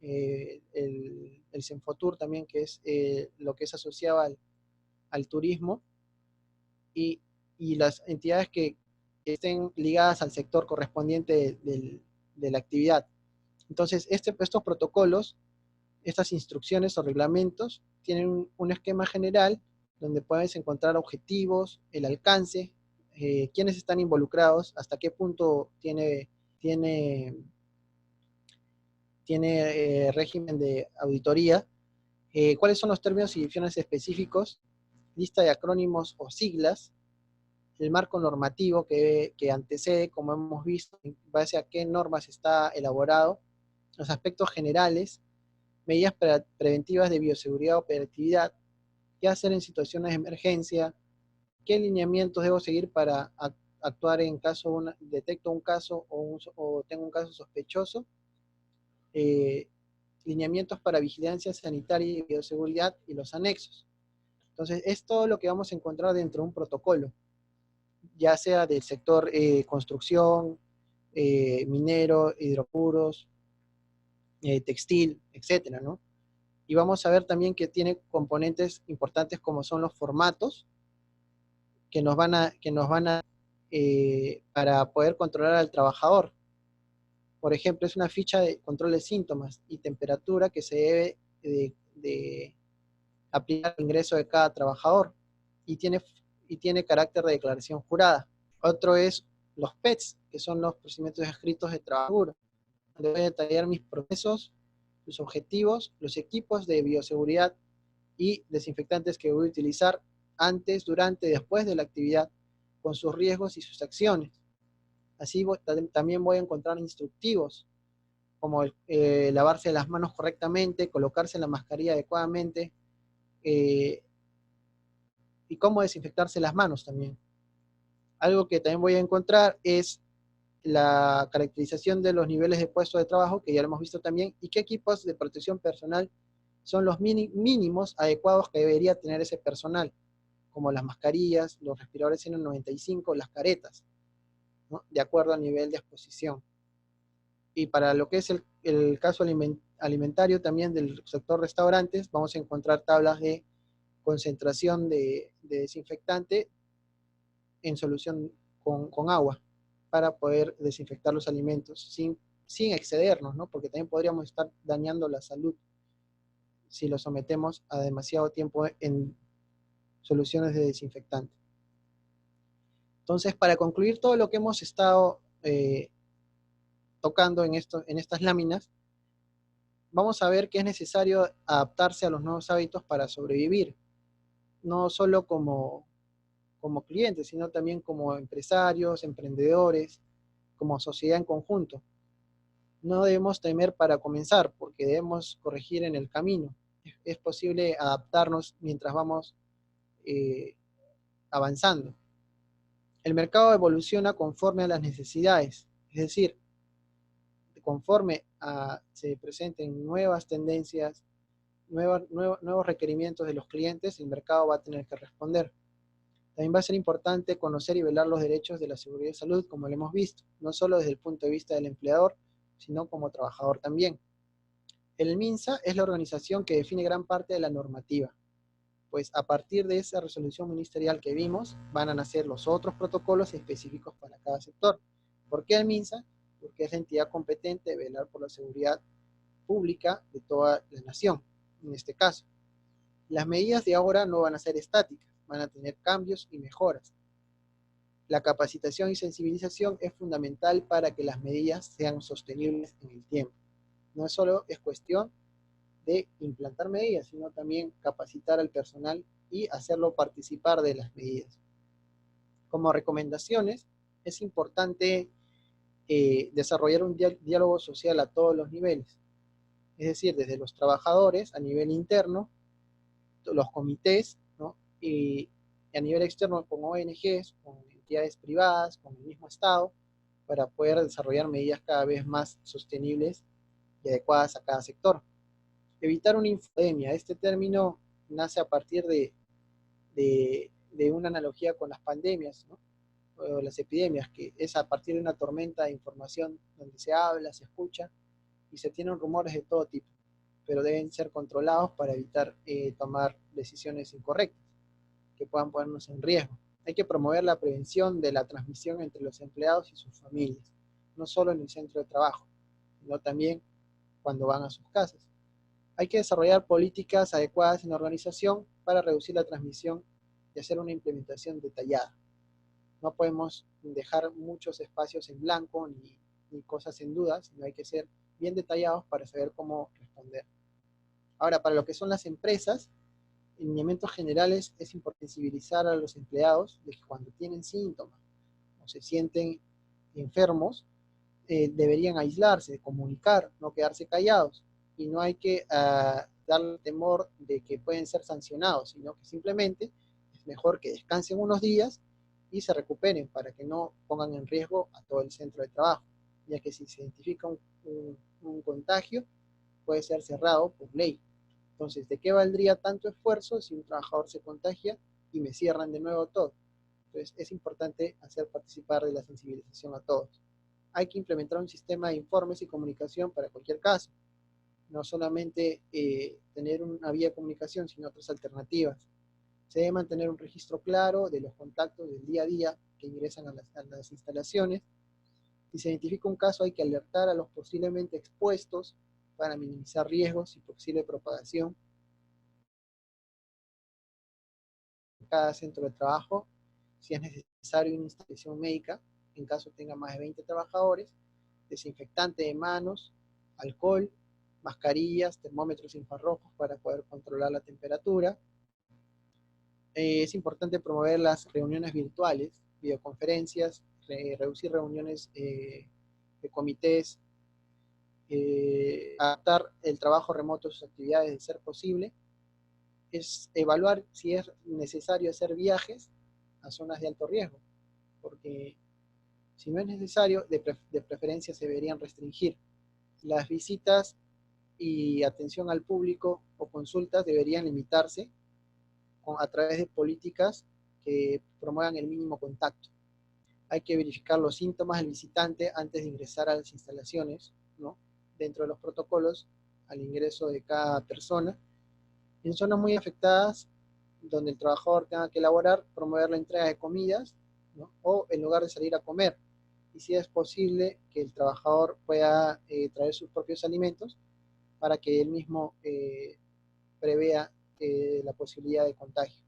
Speaker 1: el Senfotur también, que es lo que es asociado al turismo, y las entidades que estén ligadas al sector correspondiente de la actividad. Entonces, estos protocolos, estas instrucciones o reglamentos, tienen un esquema general donde puedes encontrar objetivos, el alcance, quiénes están involucrados, hasta qué punto tiene régimen de auditoría, cuáles son los términos y definiciones específicos, lista de acrónimos o siglas, el marco normativo que antecede, como hemos visto, en base a qué normas está elaborado, los aspectos generales, medidas preventivas de bioseguridad o operatividad, qué hacer en situaciones de emergencia, qué lineamientos debo seguir para actuar en caso, detecto un caso o tengo un caso sospechoso, eh, lineamientos para vigilancia sanitaria y bioseguridad y los anexos. Entonces, es todo lo que vamos a encontrar dentro de un protocolo, ya sea del sector construcción, minero, hidrocarburos, textil, etcétera, ¿no? Y vamos a ver también que tiene componentes importantes como son los formatos para poder controlar al trabajador. Por ejemplo, es una ficha de control de síntomas y temperatura que se debe de aplicar al ingreso de cada trabajador y tiene carácter de declaración jurada. Otro es los PETs, que son los procedimientos escritos de trabajo, donde voy a detallar mis procesos, sus objetivos, los equipos de bioseguridad y desinfectantes que voy a utilizar antes, durante y después de la actividad, con sus riesgos y sus acciones. Así también voy a encontrar instructivos, como lavarse las manos correctamente, colocarse la mascarilla adecuadamente, y cómo desinfectarse las manos también. Algo que también voy a encontrar es la caracterización de los niveles de puesto de trabajo, que ya lo hemos visto también, y qué equipos de protección personal son los mínimos adecuados que debería tener ese personal, como las mascarillas, los respiradores N95, las caretas, ¿no? De acuerdo al nivel de exposición. Y para lo que es el caso alimentario también del sector restaurantes, vamos a encontrar tablas de concentración de desinfectante en solución con agua para poder desinfectar los alimentos sin excedernos, ¿no? Porque también podríamos estar dañando la salud si lo sometemos a demasiado tiempo en soluciones de desinfectante. Entonces, para concluir todo lo que hemos estado tocando en estas láminas, vamos a ver que es necesario adaptarse a los nuevos hábitos para sobrevivir, no solo como clientes, sino también como empresarios, emprendedores, como sociedad en conjunto. No debemos temer para comenzar, porque debemos corregir en el camino. Es posible adaptarnos mientras vamos avanzando. El mercado evoluciona conforme a las necesidades, es decir, conforme se presenten nuevas tendencias, nuevos requerimientos de los clientes, el mercado va a tener que responder. También va a ser importante conocer y velar los derechos de la seguridad y salud, como lo hemos visto, no solo desde el punto de vista del empleador, sino como trabajador también. El MINSA es la organización que define gran parte de la normativa, pues a partir de esa resolución ministerial que vimos, van a nacer los otros protocolos específicos para cada sector. ¿Por qué el MINSA? Porque es la entidad competente de velar por la seguridad pública de toda la nación, en este caso. Las medidas de ahora no van a ser estáticas, van a tener cambios y mejoras. La capacitación y sensibilización es fundamental para que las medidas sean sostenibles en el tiempo. No solo es cuestión de implantar medidas, sino también capacitar al personal y hacerlo participar de las medidas. Como recomendaciones, es importante desarrollar un diálogo social a todos los niveles, es decir, desde los trabajadores a nivel interno, los comités, ¿no? Y a nivel externo con ONGs, con entidades privadas, con el mismo Estado, para poder desarrollar medidas cada vez más sostenibles y adecuadas a cada sector. Evitar una infodemia. Este término nace a partir de una analogía con las pandemias, ¿no? O las epidemias, que es a partir de una tormenta de información donde se habla, se escucha y se tienen rumores de todo tipo, pero deben ser controlados para evitar tomar decisiones incorrectas que puedan ponernos en riesgo. Hay que promover la prevención de la transmisión entre los empleados y sus familias, no solo en el centro de trabajo, sino también cuando van a sus casas. Hay que desarrollar políticas adecuadas en la organización para reducir la transmisión y hacer una implementación detallada. No podemos dejar muchos espacios en blanco ni cosas en dudas, sino hay que ser bien detallados para saber cómo responder. Ahora, para lo que son las empresas, en lineamientos generales es importante sensibilizar a los empleados de que cuando tienen síntomas o se sienten enfermos, deberían aislarse, comunicar, no quedarse callados. Y no hay que darle temor de que pueden ser sancionados, sino que simplemente es mejor que descansen unos días y se recuperen para que no pongan en riesgo a todo el centro de trabajo, ya que si se identifica un contagio, puede ser cerrado por ley. Entonces, ¿de qué valdría tanto esfuerzo si un trabajador se contagia y me cierran de nuevo todo? Entonces, es importante hacer participar de la sensibilización a todos. Hay que implementar un sistema de informes y comunicación para cualquier caso. No solamente tener una vía de comunicación, sino otras alternativas. Se debe mantener un registro claro de los contactos del día a día que ingresan a las instalaciones. Si se identifica un caso, hay que alertar a los posiblemente expuestos para minimizar riesgos y posible propagación. Cada centro de trabajo, si es necesario una instalación médica, en caso tenga más de 20 trabajadores, desinfectante de manos, alcohol, mascarillas, termómetros infrarrojos para poder controlar la temperatura. Es importante promover las reuniones virtuales, videoconferencias, reducir reuniones de comités, adaptar el trabajo remoto a sus actividades de ser posible. Es evaluar si es necesario hacer viajes a zonas de alto riesgo, porque si no es necesario, de preferencia se deberían restringir. Las visitas y atención al público o consultas deberían limitarse a través de políticas que promuevan el mínimo contacto. Hay que verificar los síntomas del visitante antes de ingresar a las instalaciones, ¿no? Dentro de los protocolos al ingreso de cada persona. En zonas muy afectadas, donde el trabajador tenga que elaborar, promover la entrega de comidas, ¿no? O en lugar de salir a comer. Y si es posible que el trabajador pueda traer sus propios alimentos para que él mismo prevea la posibilidad de contagio.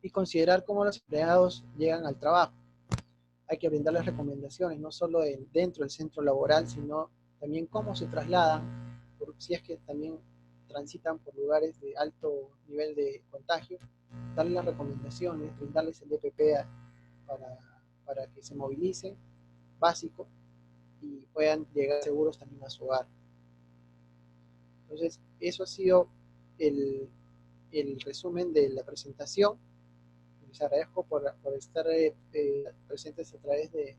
Speaker 1: Y considerar cómo los empleados llegan al trabajo. Hay que brindarles recomendaciones, no solo dentro del centro laboral, sino también cómo se trasladan, si es que también transitan por lugares de alto nivel de contagio, darles las recomendaciones, brindarles el DPP para que se movilicen, básico, y puedan llegar seguros también a su hogar. Entonces, eso ha sido el resumen de la presentación. Les agradezco por estar presentes a través de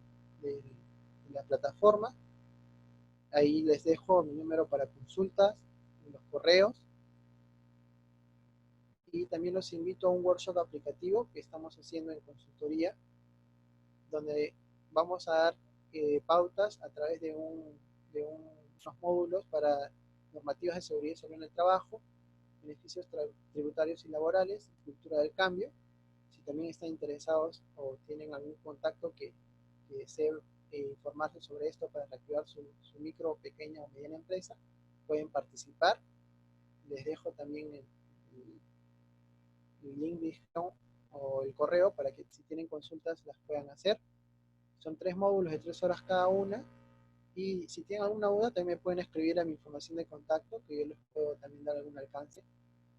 Speaker 1: la plataforma. Ahí les dejo mi número para consultas, los correos. Y también los invito a un workshop aplicativo que estamos haciendo en consultoría, donde vamos a dar pautas a través de unos módulos para normativas de seguridad y salud en el trabajo, beneficios tributarios y laborales, cultura del cambio. Si también están interesados o tienen algún contacto que desee informarse sobre esto para reactivar su micro, pequeña o mediana empresa, pueden participar. Les dejo también el link o el correo para que si tienen consultas las puedan hacer. Son 3 módulos de 3 horas cada una. Y si tienen alguna duda, también me pueden escribir a mi información de contacto, que yo les puedo también dar algún alcance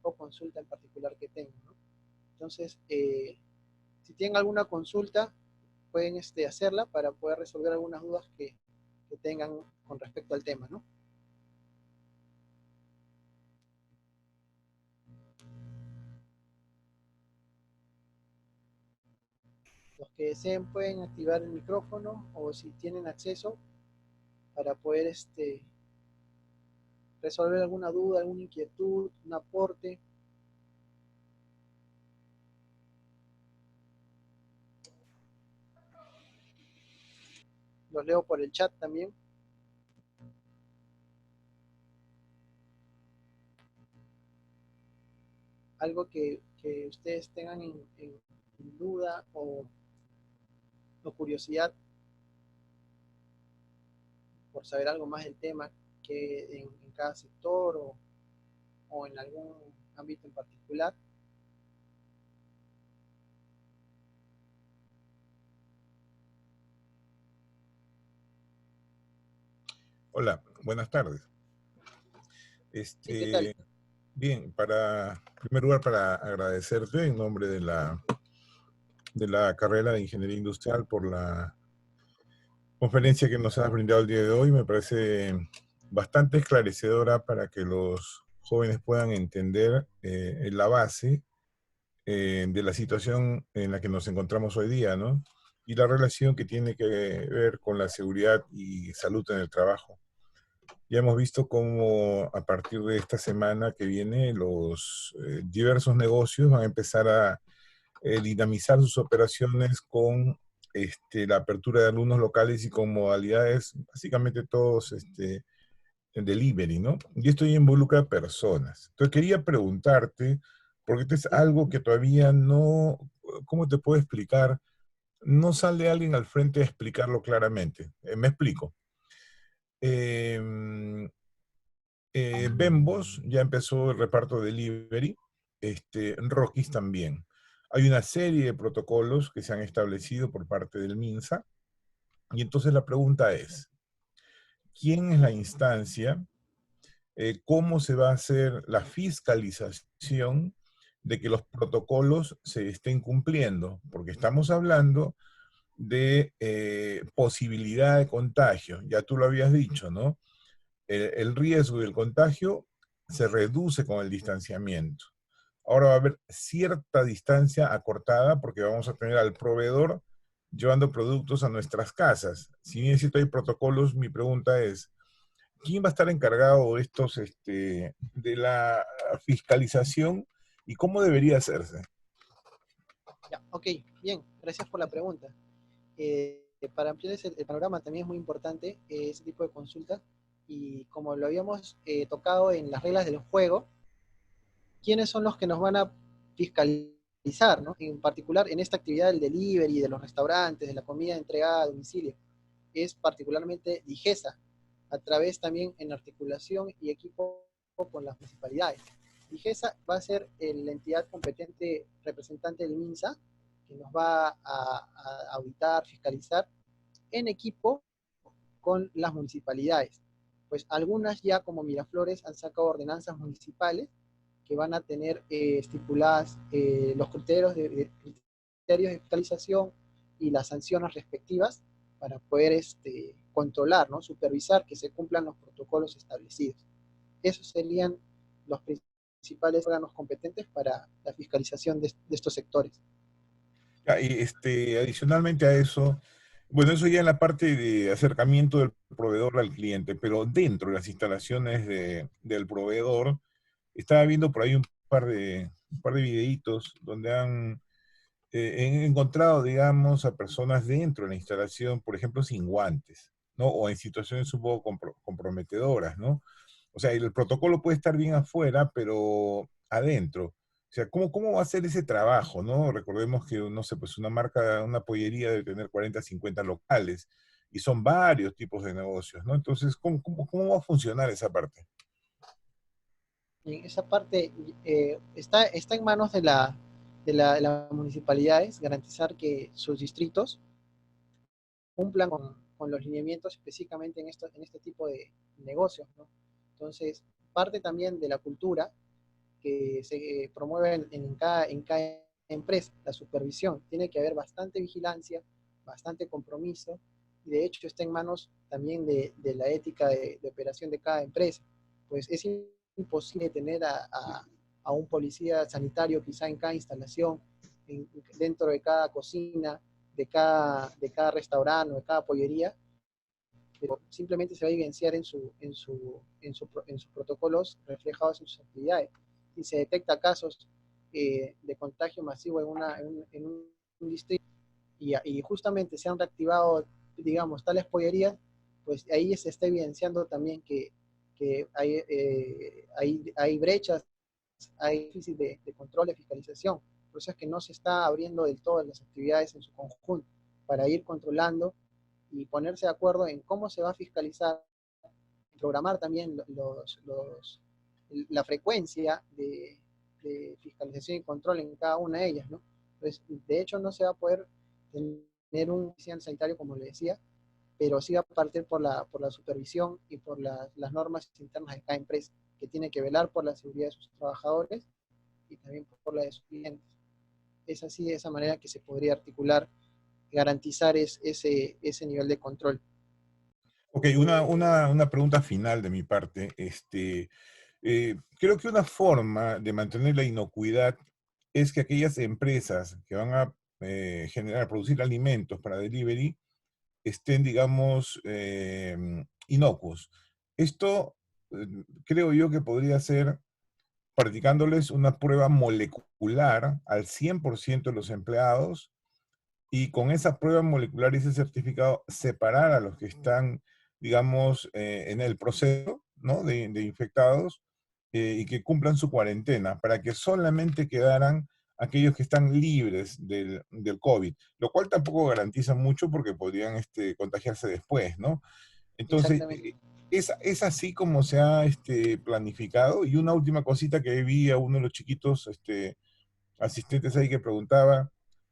Speaker 1: o consulta en particular que tengan, ¿no? Entonces, si tienen alguna consulta, pueden hacerla para poder resolver algunas dudas que tengan con respecto al tema, ¿no? Los que deseen pueden activar el micrófono o si tienen acceso para poder resolver alguna duda, alguna inquietud, un aporte. Los leo por el chat también. Algo que ustedes tengan en duda o curiosidad por saber algo más del tema que en cada sector o en algún ámbito en particular.
Speaker 2: Hola, buenas tardes.
Speaker 1: Sí, ¿qué tal?
Speaker 2: Bien, en primer lugar, para agradecerte en nombre de la carrera de Ingeniería Industrial por la conferencia que nos has brindado el día de hoy. Me parece bastante esclarecedora para que los jóvenes puedan entender la base de la situación en la que nos encontramos hoy día, ¿no? Y la relación que tiene que ver con la seguridad y salud en el trabajo. Ya hemos visto cómo a partir de esta semana que viene los diversos negocios van a empezar a dinamizar sus operaciones con la apertura de algunos locales y con modalidades, básicamente todos en delivery, ¿no? Y esto ya involucra a personas. Entonces quería preguntarte, porque esto es algo que todavía no, ¿cómo te puedo explicar? No sale alguien al frente a explicarlo claramente. Me explico. Eh, Bembos ya empezó el reparto de delivery, Rockies también. Hay una serie de protocolos que se han establecido por parte del MINSA, y entonces la pregunta es, ¿quién es la instancia? ¿Cómo se va a hacer la fiscalización de que los protocolos se estén cumpliendo? Porque estamos hablando de posibilidad de contagio, ya tú lo habías dicho, ¿no? El riesgo del contagio se reduce con el distanciamiento. Ahora va a haber cierta distancia acortada porque vamos a tener al proveedor llevando productos a nuestras casas. Si bien es cierto hay protocolos, mi pregunta es, ¿quién va a estar encargado de estos, de la fiscalización y cómo debería hacerse?
Speaker 1: Ya, ok, bien, gracias por la pregunta. Para ampliar el panorama también es muy importante ese tipo de consultas y como lo habíamos tocado en las reglas del juego, ¿quiénes son los que nos van a fiscalizar, ¿no? En particular en esta actividad del delivery, de los restaurantes, de la comida entregada a domicilio? Es particularmente DIGESA, a través también en articulación y equipo con las municipalidades. DIGESA va a ser la entidad competente representante del MINSA, que nos va a auditar, fiscalizar en equipo con las municipalidades. Pues algunas ya como Miraflores han sacado ordenanzas municipales que van a tener estipuladas los criterios de fiscalización y las sanciones respectivas para poder controlar, ¿no? Supervisar que se cumplan los protocolos establecidos. Esos serían los principales órganos competentes para la fiscalización de estos sectores.
Speaker 2: Ah, y adicionalmente a eso, bueno, eso ya en la parte de acercamiento del proveedor al cliente, pero dentro de las instalaciones del proveedor, estaba viendo por ahí un par de videitos donde han encontrado, digamos, a personas dentro de la instalación, por ejemplo, sin guantes, ¿no? O en situaciones un poco comprometedoras, ¿no? O sea, el protocolo puede estar bien afuera, pero adentro. O sea, ¿cómo va a ser ese trabajo, no? Recordemos que, no sé, pues una marca, una pollería debe tener 40, 50 locales, y son varios tipos de negocios, ¿no? Entonces, ¿cómo va a funcionar esa parte?
Speaker 1: En esa parte está en manos de las municipalidades garantizar que sus distritos cumplan con los lineamientos específicamente en este tipo de negocios, ¿no? Entonces, parte también de la cultura que se promueve en cada empresa, la supervisión. Tiene que haber bastante vigilancia, bastante compromiso, y de hecho está en manos también de la ética de operación de cada empresa. Pues es imposible tener a un policía sanitario quizá en cada instalación, dentro de cada cocina, de cada restaurante o de cada pollería, pero simplemente se va a evidenciar en sus protocolos reflejados en sus actividades. Si se detecta casos de contagio masivo en un distrito y justamente se han reactivado, digamos, tales pollerías, pues ahí se está evidenciando también que hay brechas, hay déficit de control, de fiscalización. Por eso es que no se está abriendo del todo las actividades en su conjunto para ir controlando y ponerse de acuerdo en cómo se va a fiscalizar, programar también la frecuencia de fiscalización y control en cada una de ellas, ¿no? Entonces, de hecho, no se va a poder tener un oficial sanitario, como le decía, pero sí va a partir por la supervisión y por las normas internas de cada empresa, que tiene que velar por la seguridad de sus trabajadores y también por la de sus clientes. Es así, de esa manera que se podría articular, garantizar ese nivel de control.
Speaker 2: Ok, una pregunta final de mi parte. Creo que una forma de mantener la inocuidad es que aquellas empresas que van a producir alimentos para delivery, estén, digamos, inocuos. Esto creo yo que podría ser practicándoles una prueba molecular al 100% de los empleados, y con esa prueba molecular y ese certificado separar a los que están, digamos, en el proceso, ¿no?, de infectados, y que cumplan su cuarentena, para que solamente quedaran aquellos que están libres del COVID, lo cual tampoco garantiza mucho porque podrían contagiarse después, ¿no? Entonces,
Speaker 1: Exactamente.
Speaker 2: es así como se ha planificado. Y una última cosita que vi a uno de los chiquitos asistentes ahí que preguntaba,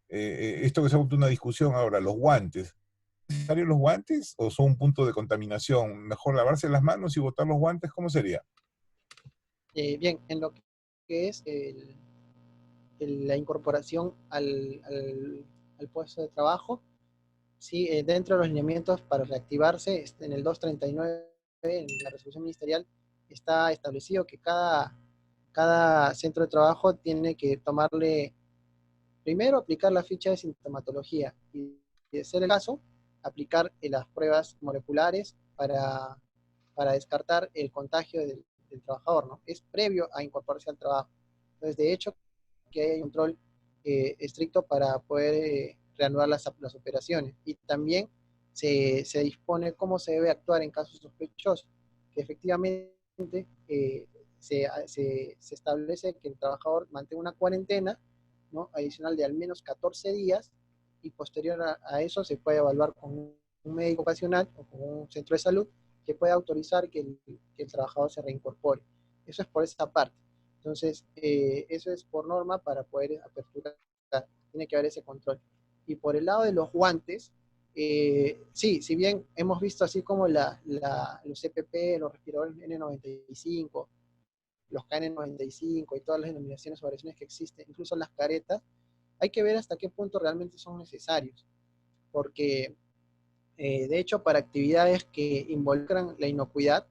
Speaker 2: esto que se ha vuelto una discusión ahora, los guantes. ¿Son necesarios los guantes o son un punto de contaminación? ¿Mejor lavarse las manos y botar los guantes? ¿Cómo sería?
Speaker 1: Bien, en lo que es la incorporación al puesto de trabajo, sí, dentro de los lineamientos para reactivarse, en el 239, en la resolución ministerial, está establecido que cada centro de trabajo tiene que tomarle, primero aplicar la ficha de sintomatología y, de ser el caso, aplicar las pruebas moleculares para descartar el contagio del trabajador, ¿no? Es previo a incorporarse al trabajo. Entonces, de hecho, que hay un control estricto para poder reanudar las operaciones. Y también se dispone cómo se debe actuar en casos sospechosos, que efectivamente se establece que el trabajador mantenga una cuarentena, ¿no?, adicional de al menos 14 días, y posterior a eso se puede evaluar con un médico ocupacional o con un centro de salud que pueda autorizar que el trabajador se reincorpore. Eso es por esa parte. Entonces, eso es por norma para poder aperturar. Tiene que haber ese control. Y por el lado de los guantes, sí, si bien hemos visto así como los CPP, los respiradores N95, los KN95 y todas las denominaciones o variaciones que existen, incluso las caretas, hay que ver hasta qué punto realmente son necesarios. Porque, de hecho, para actividades que involucran la inocuidad,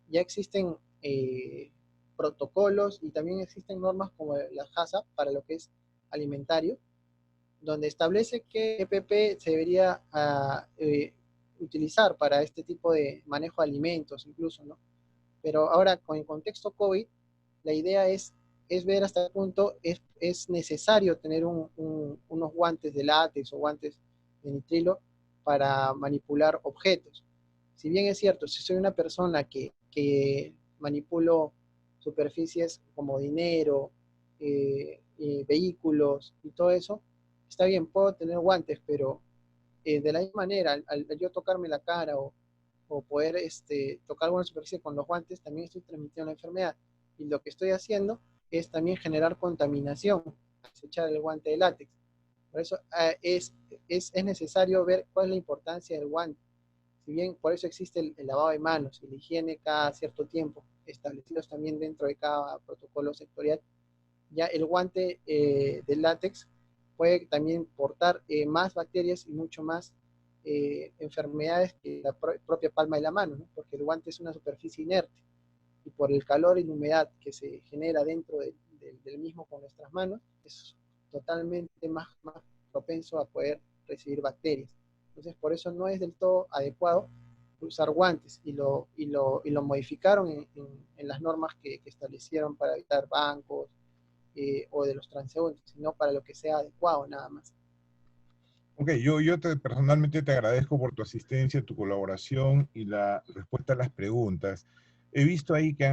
Speaker 1: ya existen protocolos y también existen normas como la HACCP para lo que es alimentario, donde establece qué EPP se debería utilizar para este tipo de manejo de alimentos incluso, ¿no? Pero ahora con el contexto COVID, la idea es ver hasta qué punto es necesario tener unos guantes de látex o guantes de nitrilo para manipular objetos. Si bien es cierto, si soy una persona que manipulo superficies como dinero, vehículos y todo eso, está bien, puedo tener guantes, pero de la misma manera, al yo tocarme la cara o poder tocar alguna superficie con los guantes, también estoy transmitiendo la enfermedad. Y lo que estoy haciendo es también generar contaminación, echar el guante de látex. Por eso es necesario ver cuál es la importancia del guante. Si bien por eso existe el lavado de manos y la higiene cada cierto tiempo, establecidos también dentro de cada protocolo sectorial, ya el guante de látex puede también portar más bacterias y mucho más enfermedades que la propia palma de la mano, ¿no? Porque el guante es una superficie inerte y por el calor y la humedad que se genera dentro del mismo con nuestras manos, es totalmente más propenso a poder recibir bacterias. Entonces, por eso no es del todo adecuado usar guantes y lo modificaron en las normas que establecieron para evitar bancos, o de los transeúntes, sino para lo que sea adecuado nada más.
Speaker 2: Ok, personalmente te agradezco por tu asistencia, tu colaboración y la respuesta a las preguntas. He visto ahí que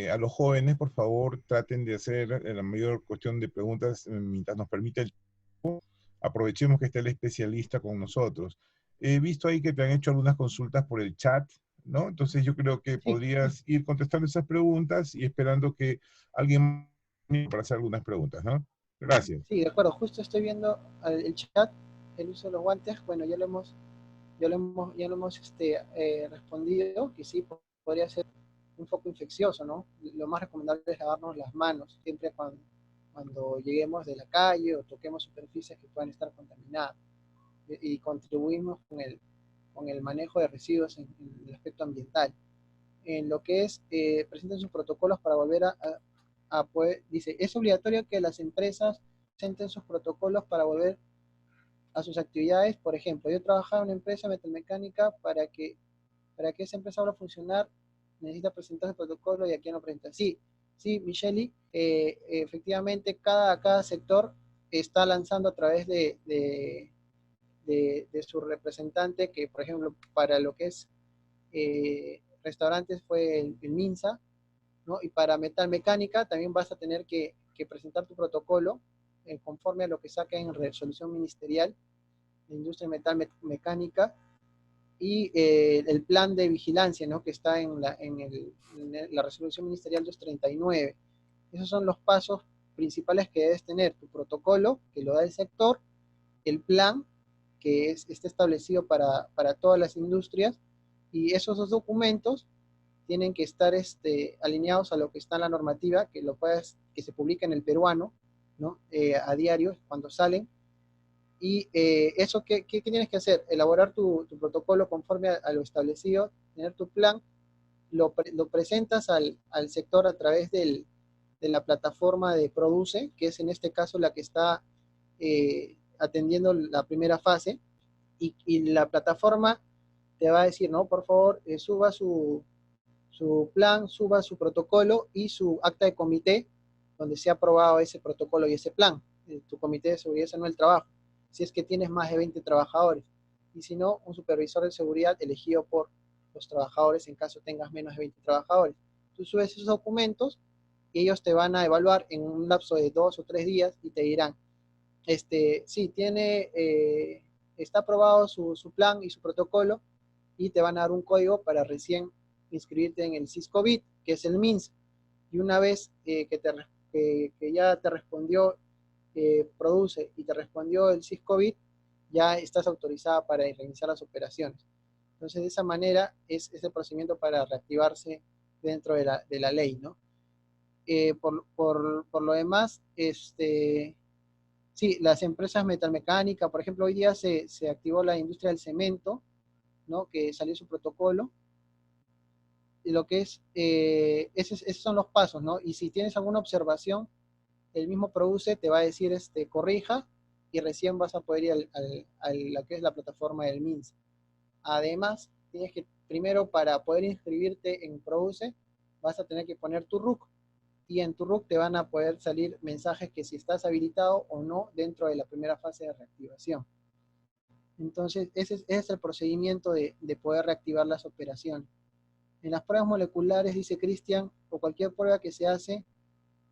Speaker 2: a los jóvenes, por favor, traten de hacer la mayor cuestión de preguntas mientras nos permite el tiempo. Aprovechemos que está el especialista con nosotros. He visto ahí que te han hecho algunas consultas por el chat, ¿no? Entonces yo creo que
Speaker 1: Sí,
Speaker 2: podrías ir contestando esas preguntas y esperando que alguien para hacer algunas preguntas, ¿no? Gracias.
Speaker 1: sí, de acuerdo, justo estoy viendo el chat, el uso de los guantes, bueno, ya lo hemos respondido, que sí, podría ser un foco infeccioso, ¿no? Lo más recomendable es lavarnos las manos siempre cuando lleguemos de la calle o toquemos superficies que puedan estar contaminadas y contribuimos con el manejo de residuos en el aspecto ambiental. En lo que es, presenten sus protocolos para volver a poder, dice, es obligatorio que las empresas presenten sus protocolos para volver a sus actividades. Por ejemplo, yo trabajaba en una empresa metalmecánica para que esa empresa ahora funcionar, necesita presentar el protocolo y aquí no presenta. Sí, sí, Micheli, efectivamente cada sector está lanzando a través de su representante, que por ejemplo para lo que es restaurantes fue el MINSA, ¿no? Y para metalmecánica también vas a tener que presentar tu protocolo conforme a lo que saca en resolución ministerial de industria metal mecánica y el plan de vigilancia, ¿no? Que está en la resolución ministerial 239. Esos son los pasos principales que debes tener: tu protocolo, que lo da el sector, el plan, que está establecido para todas las industrias, y esos dos documentos tienen que estar alineados a lo que está en la normativa, que se publica en el peruano, ¿no? A diario, cuando salen. Y eso, ¿qué tienes que hacer? Elaborar tu protocolo conforme a lo establecido, tener tu plan, lo presentas al sector a través de la plataforma de Produce, que es en este caso la que está atendiendo la primera fase, y la plataforma te va a decir, no, por favor, suba su plan, suba su protocolo y su acta de comité, donde se ha aprobado ese protocolo y ese plan, tu comité de seguridad en el trabajo, si es que tienes más de 20 trabajadores, y si no, un supervisor de seguridad elegido por los trabajadores en caso tengas menos de 20 trabajadores. Tú subes esos documentos y ellos te van a evaluar en un lapso de 2 o 3 días y te dirán, sí, está aprobado su plan y su protocolo, y te van a dar un código para recién inscribirte en el SysCovid, que es el MINS. Y una vez que ya te respondió Produce y te respondió el SysCovid, ya estás autorizada para reiniciar las operaciones. Entonces, de esa manera es el procedimiento para reactivarse dentro de la ley, ¿no? Por lo demás, sí, las empresas metalmecánicas, por ejemplo, hoy día se activó la industria del cemento, ¿no? Que salió su protocolo, y lo que es, esos son los pasos, ¿no? Y si tienes alguna observación, el mismo Produce te va a decir, corrija, y recién vas a poder ir a la que es la plataforma del MINS. Además, tienes que, primero, para poder inscribirte en Produce, vas a tener que poner tu RUC, y en tu RUC te van a poder salir mensajes que si estás habilitado o no dentro de la primera fase de reactivación. Entonces, ese es el procedimiento de poder reactivar las operaciones. En las pruebas moleculares, dice Cristian, o cualquier prueba que se hace,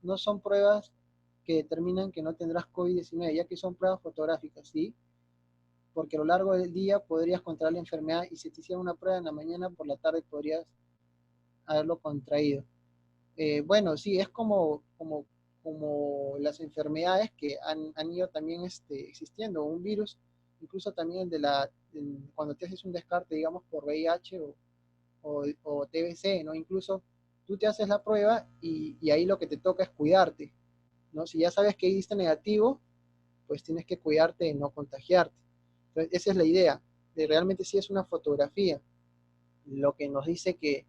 Speaker 1: no son pruebas que determinan que no tendrás COVID-19, ya que son pruebas fotográficas, ¿sí? Porque a lo largo del día podrías contraer la enfermedad, y si te hicieran una prueba en la mañana, por la tarde podrías haberlo contraído. Bueno, sí, es como las enfermedades que han ido también existiendo, un virus, incluso también cuando te haces un descarte, digamos, por VIH o TBC, ¿no? Incluso tú te haces la prueba y ahí lo que te toca es cuidarte, ¿no? Si ya sabes que diste negativo, pues tienes que cuidarte de no contagiarte. Entonces, esa es la idea, de realmente sí es una fotografía, lo que nos dice que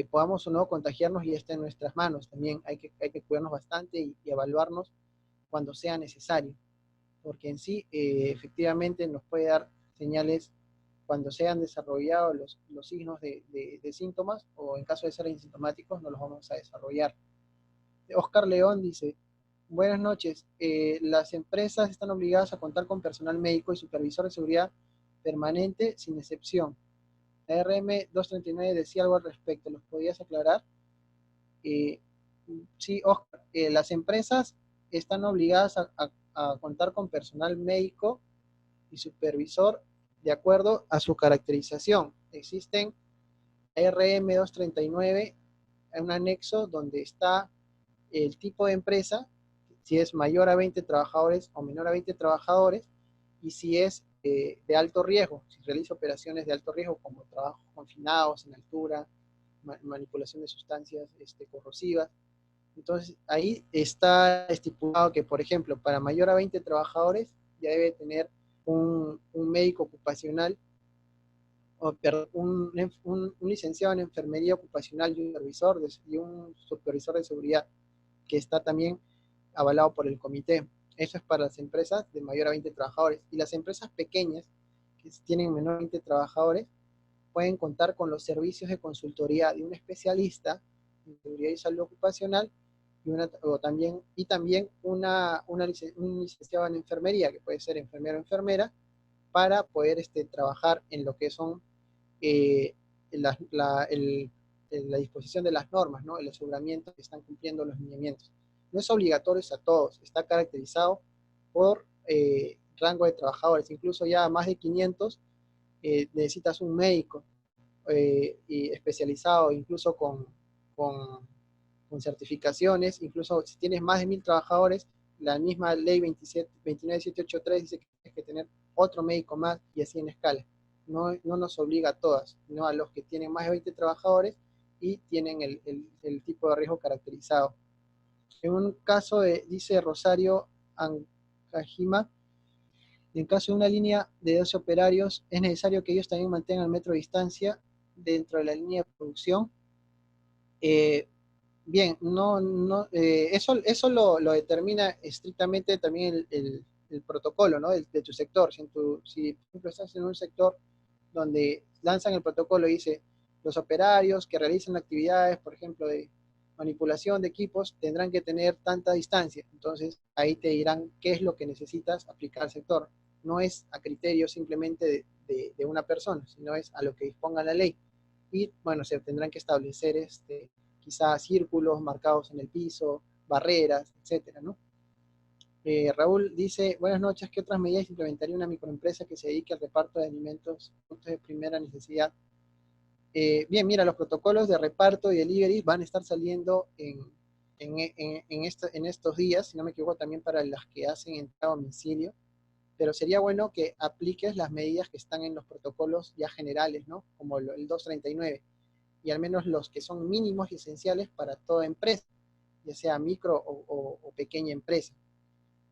Speaker 1: podamos o no contagiarnos y está en nuestras manos. También hay que cuidarnos bastante y evaluarnos cuando sea necesario, porque en sí efectivamente nos puede dar señales cuando se han desarrollado los signos de síntomas, o en caso de ser asintomáticos no los vamos a desarrollar. Oscar León dice, buenas noches, las empresas están obligadas a contar con personal médico y supervisor de seguridad permanente sin excepción. La RM 239 decía algo al respecto, ¿los podías aclarar? Sí, Oscar, las empresas están obligadas a contar con personal médico y supervisor de acuerdo a su caracterización. Existen RM 239, un anexo donde está el tipo de empresa, si es mayor a 20 trabajadores o menor a 20 trabajadores, y si es de alto riesgo, si realiza operaciones de alto riesgo como trabajos confinados en altura, manipulación de sustancias corrosivas. Entonces, ahí está estipulado que, por ejemplo, para mayor a 20 trabajadores ya debe tener un médico ocupacional, un licenciado en enfermería ocupacional y un supervisor de seguridad. que está también avalado por el comité. Eso es para las empresas de mayor a 20 trabajadores. Y las empresas pequeñas, que tienen menor a 20 trabajadores, pueden contar con los servicios de consultoría de un especialista en seguridad y salud ocupacional y también un licenciado en enfermería, que puede ser enfermero o enfermera, para poder trabajar en lo que son la disposición de las normas, ¿no? El aseguramiento que están cumpliendo los lineamientos. No es obligatorio a todos, está caracterizado por rango de trabajadores, incluso ya más de 500 necesitas un médico y especializado, incluso con certificaciones, incluso si tienes más de 1000 trabajadores, la misma ley 29783 dice que tienes que tener otro médico más y así en escala. No nos obliga a todas, sino a los que tienen más de 20 trabajadores y tienen el tipo de riesgo caracterizado. En un caso dice Rosario Ancajima, en caso de una línea de 12 operarios, es necesario que ellos también mantengan el metro de distancia dentro de la línea de producción. Bien, eso lo determina estrictamente también el protocolo, ¿no? de tu sector. Si, por ejemplo, estás en un sector donde lanzan el protocolo y dice los operarios que realizan actividades, por ejemplo, de manipulación de equipos, tendrán que tener tanta distancia. Entonces, ahí te dirán qué es lo que necesitas aplicar al sector. No es a criterio simplemente de una persona, sino es a lo que disponga la ley. Y, bueno, se tendrán que establecer quizás círculos marcados en el piso, barreras, etcétera, ¿no? Raúl dice, buenas noches, ¿qué otras medidas implementaría una microempresa que se dedique al reparto de alimentos de primera necesidad? Bien, mira, los protocolos de reparto y delivery van a estar saliendo en estos días, si no me equivoco, también para las que hacen entrega a domicilio, pero sería bueno que apliques las medidas que están en los protocolos ya generales, ¿no? Como el 239, y al menos los que son mínimos y esenciales para toda empresa, ya sea micro o pequeña empresa,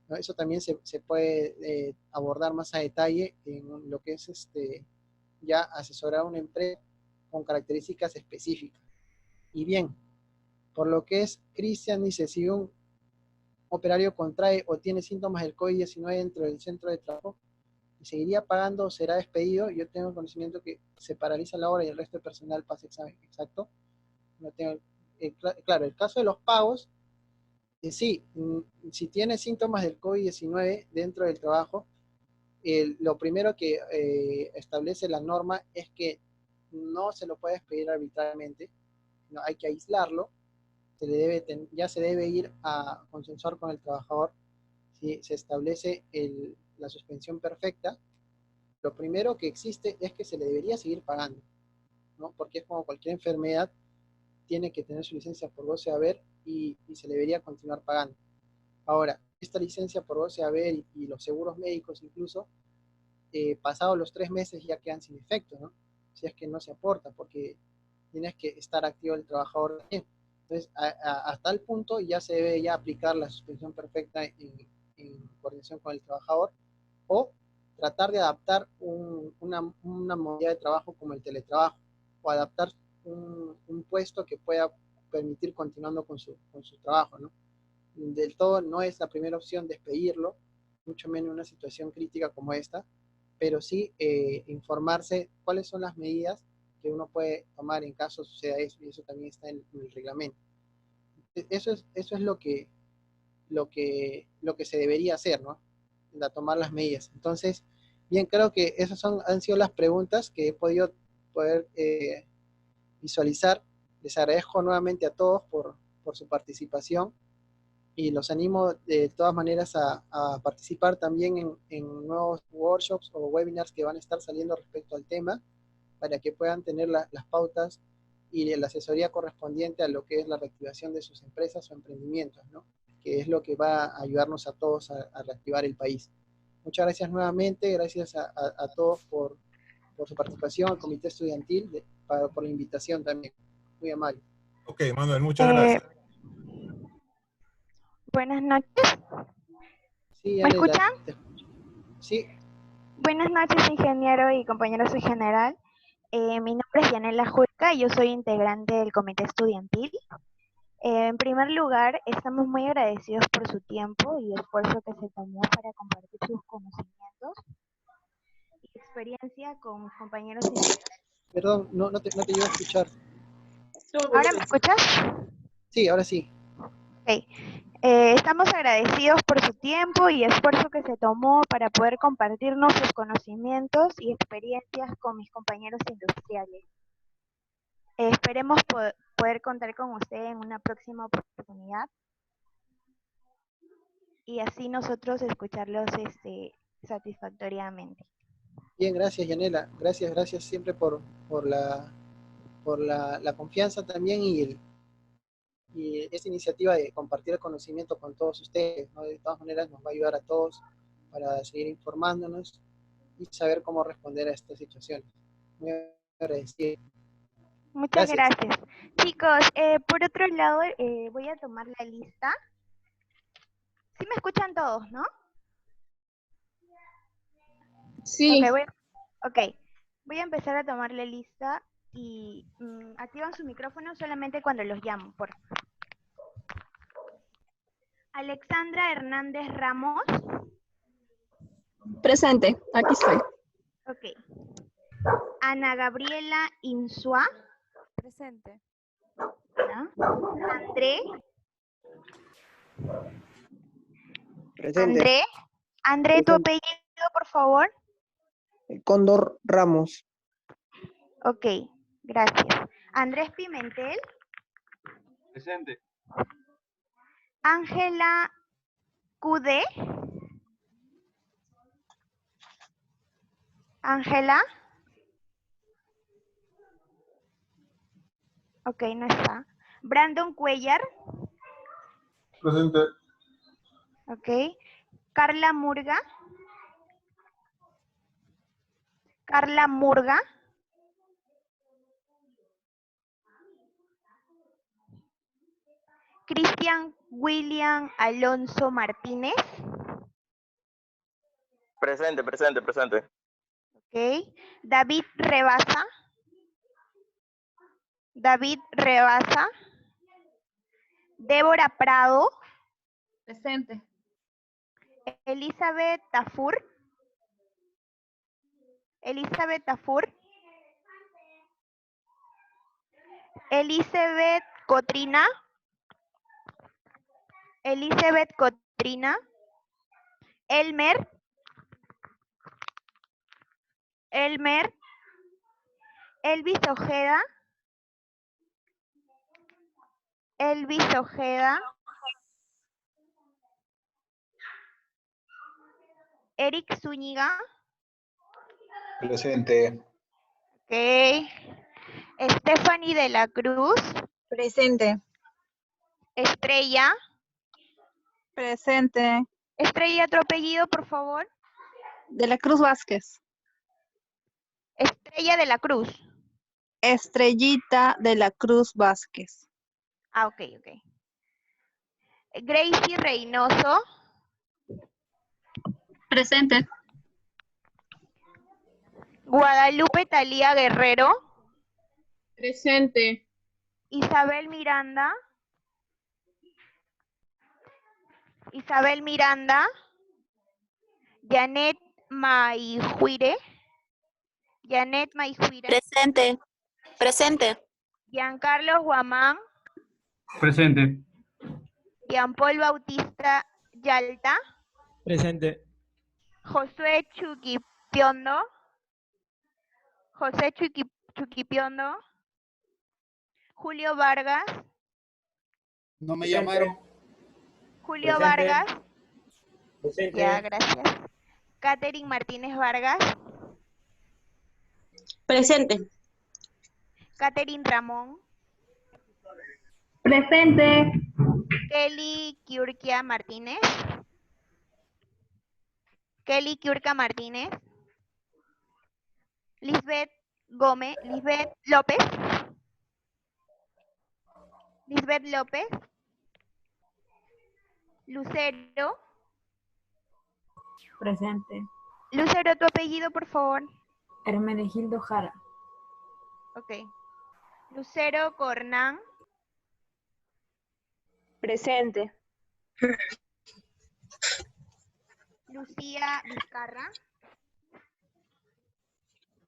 Speaker 1: ¿no? Eso también se puede abordar más a detalle en lo que es ya asesorar a una empresa con características específicas. Y bien, por lo que es, Cristian dice, si un operario contrae o tiene síntomas del COVID-19 dentro del centro de trabajo, ¿seguiría pagando o será despedido? Yo tengo conocimiento que se paraliza la hora y el resto del personal pasa examen. Exacto. No tengo, claro, el caso de los pagos, sí, si tiene síntomas del COVID-19 dentro del trabajo, lo primero que establece la norma es que no se lo puede despedir arbitrariamente, no, hay que aislarlo, ya se debe ir a consensuar con el trabajador. Si se establece la suspensión perfecta, lo primero que existe es que se le debería seguir pagando, ¿no? Porque es como cualquier enfermedad, tiene que tener su licencia por goce de haber y se le debería continuar pagando. Ahora, esta licencia por goce de haber y los seguros médicos incluso, pasados los 3 meses ya quedan sin efecto, ¿no? Si es que no se aporta, porque tienes que estar activo el trabajador también. Entonces, hasta el punto ya se debe ya aplicar la suspensión perfecta en coordinación con el trabajador, o tratar de adaptar una modalidad de trabajo como el teletrabajo, o adaptar un puesto que pueda permitir continuando con su trabajo, ¿no? Del todo no es la primera opción despedirlo, mucho menos en una situación crítica como esta, pero sí informarse cuáles son las medidas que uno puede tomar en caso suceda eso, y eso también está en el reglamento. Eso es lo que se debería hacer, ¿no? Tomar las medidas. Entonces, bien, creo que esas han sido las preguntas que he podido poder visualizar. Les agradezco nuevamente a todos por su participación y los animo de todas maneras a participar también en nuevos workshops o webinars que van a estar saliendo respecto al tema, para que puedan tener las pautas y la asesoría correspondiente a lo que es la reactivación de sus empresas o emprendimientos, ¿no? Que es lo que va a ayudarnos a todos a reactivar el país. Muchas gracias nuevamente, gracias a todos por su participación, al comité estudiantil, por la invitación también. Muy amable.
Speaker 2: Ok, Manuel, muchas gracias.
Speaker 3: Buenas noches.
Speaker 1: Sí,
Speaker 3: ¿Me escuchan?
Speaker 1: Sí.
Speaker 3: Buenas noches, ingeniero y compañero soy general. Mi nombre es Yanela Julca y yo soy integrante del comité estudiantil. En primer lugar, estamos muy agradecidos por su tiempo y esfuerzo que se tomó para compartir sus conocimientos y experiencia con mis compañeros industriales.
Speaker 1: Perdón, no te iba a escuchar.
Speaker 3: ¿Ahora me escuchas?
Speaker 1: Sí, ahora sí.
Speaker 3: Ok. Estamos agradecidos por su tiempo y esfuerzo que se tomó para poder compartirnos sus conocimientos y experiencias con mis compañeros industriales. Esperemos poder contar con usted en una próxima oportunidad y así nosotros escucharlos satisfactoriamente.
Speaker 1: Bien, gracias, Yanela. Gracias siempre por la confianza también y esta iniciativa de compartir el conocimiento con todos ustedes, ¿no? De todas maneras nos va a ayudar a todos para seguir informándonos y saber cómo responder a estas situaciones. Muy agradecido.
Speaker 3: Muchas
Speaker 1: Gracias.
Speaker 3: gracias. Chicos, por otro lado, voy a tomar la lista. ¿Sí me escuchan todos, no?
Speaker 4: Sí.
Speaker 3: Ok, voy a empezar a tomar la lista y activan su micrófono solamente cuando los llamo, por favor. Alexandra Hernández Ramos.
Speaker 4: Presente, aquí estoy.
Speaker 3: Ok. Ana Gabriela Insua.
Speaker 5: Presente.
Speaker 3: ¿No?
Speaker 6: Presente.
Speaker 3: André, tu
Speaker 6: Presente.
Speaker 3: apellido, por favor.
Speaker 6: Cóndor Ramos.
Speaker 3: Ok, gracias. Andrés Pimentel.
Speaker 7: Presente.
Speaker 3: Ángela Cude. Ángela. Ok, no está. Brandon Cuellar.
Speaker 7: Presente.
Speaker 3: Ok. Carla Murga. Carla Murga. Cristian William Alonso Martínez.
Speaker 7: Presente.
Speaker 3: Ok. David Rebasa. David Rebasa. Débora Prado.
Speaker 4: Presente.
Speaker 3: Elizabeth Tafur. Elizabeth Tafur. Elizabeth Cotrina. Elizabeth Cotrina. Elmer. Elmer. Elvis Ojeda. Elvis Ojeda. Eric Zúñiga.
Speaker 8: Presente.
Speaker 3: Ok. Stephanie de la Cruz.
Speaker 4: Presente.
Speaker 3: Estrella.
Speaker 4: Presente.
Speaker 3: Estrella, tu apellido, por favor.
Speaker 4: De la Cruz Vázquez.
Speaker 3: Estrella de la Cruz.
Speaker 4: Estrellita de la Cruz Vázquez.
Speaker 3: Ah, ok. Gracie Reynoso.
Speaker 4: Presente.
Speaker 3: Guadalupe Talía Guerrero.
Speaker 4: Presente.
Speaker 3: Isabel Miranda. Isabel Miranda. Janet Maijuire. Janet Maijuire.
Speaker 9: Presente.
Speaker 3: Giancarlo Guamán.
Speaker 7: Presente.
Speaker 3: Jean-Paul Bautista Yalta.
Speaker 10: Presente.
Speaker 3: Josué Chuquipiondo. José Chuquipiondo. Julio Vargas.
Speaker 8: No me
Speaker 10: Presente.
Speaker 8: llamaron.
Speaker 3: Julio
Speaker 10: Presente.
Speaker 3: Vargas.
Speaker 10: Presente.
Speaker 3: Ya, gracias. Catherine Martínez Vargas.
Speaker 9: Presente.
Speaker 3: Catherine Ramón.
Speaker 4: Presente.
Speaker 3: Kelly Kiurkia Martínez. Kelly Kiurka Martínez. Lisbeth Gómez. Lisbeth López. Lisbeth López. Lucero.
Speaker 11: Presente.
Speaker 3: Lucero, tu apellido, por favor.
Speaker 11: Hermenegildo Jara.
Speaker 3: Ok. Lucero Cornán.
Speaker 4: Presente.
Speaker 3: Lucía Vizcarra.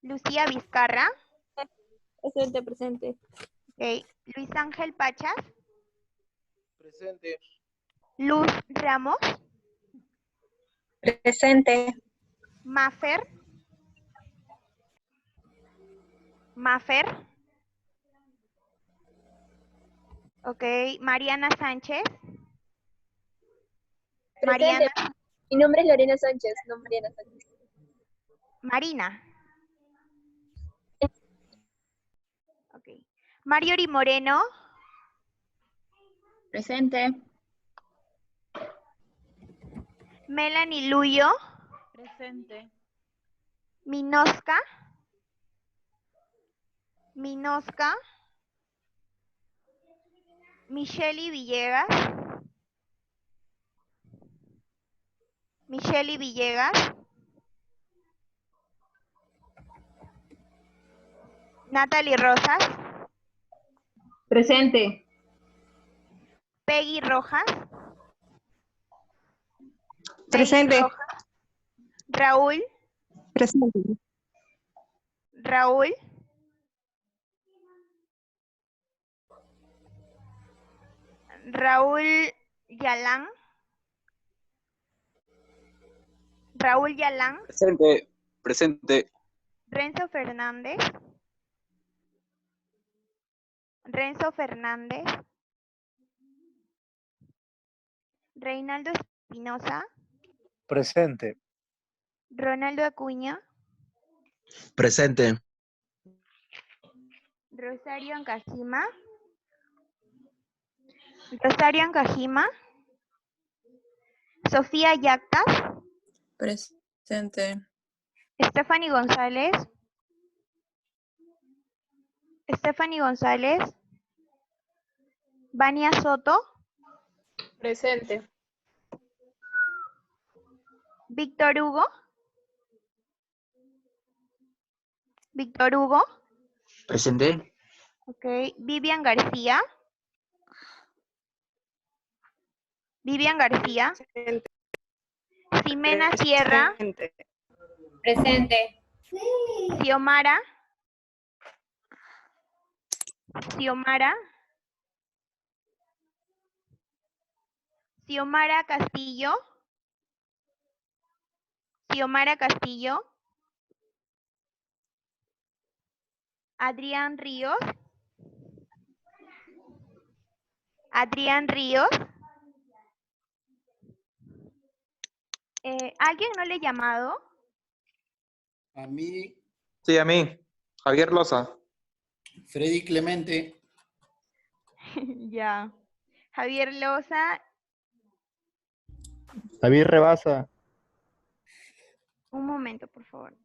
Speaker 3: Lucía Vizcarra.
Speaker 9: Presente, presente.
Speaker 3: Ok. Luis Ángel Pachas.
Speaker 1: Presente.
Speaker 3: Luz Ramos.
Speaker 4: Presente.
Speaker 3: Mafer. Mafer. Ok. Mariana Sánchez.
Speaker 9: Presente. Mi nombre es Lorena Sánchez, no Mariana Sánchez.
Speaker 3: Marina. Ok. Mariori Moreno.
Speaker 9: Presente.
Speaker 3: Melanie Luyo.
Speaker 4: Presente.
Speaker 3: Minosca. Minosca. Micheli Villegas. Micheli Villegas. Natalie Rosas.
Speaker 4: Presente.
Speaker 3: Peggy Rojas.
Speaker 4: Presente.
Speaker 3: Peggy Rojas. Raúl.
Speaker 4: Presente.
Speaker 3: Raúl. Raúl Yalán. Raúl Yalán.
Speaker 7: Presente. Presente.
Speaker 3: Renzo Fernández. Renzo Fernández. Reinaldo Espinosa.
Speaker 10: Presente.
Speaker 3: Ronaldo Acuña.
Speaker 7: Presente.
Speaker 3: Rosario Ancajima. Rosario Ancajima. Sofía Yactas.
Speaker 9: Presente.
Speaker 3: Stephanie González. Stephanie González. Vania Soto.
Speaker 9: Presente.
Speaker 3: Víctor Hugo. Víctor Hugo.
Speaker 7: Presente.
Speaker 3: Ok. Vivian García. Vivian García. Ximena Sierra.
Speaker 4: Presente.
Speaker 3: Xiomara. Xiomara. Xiomara Castillo. Xiomara Castillo. Adrián Ríos. Adrián Ríos. ¿Alguien no le ha llamado?
Speaker 8: A mí,
Speaker 7: Sí, a mí. Javier Loza.
Speaker 8: Freddy Clemente.
Speaker 3: Ya. Javier Loza.
Speaker 10: David Rebasa.
Speaker 3: Un momento, por favor.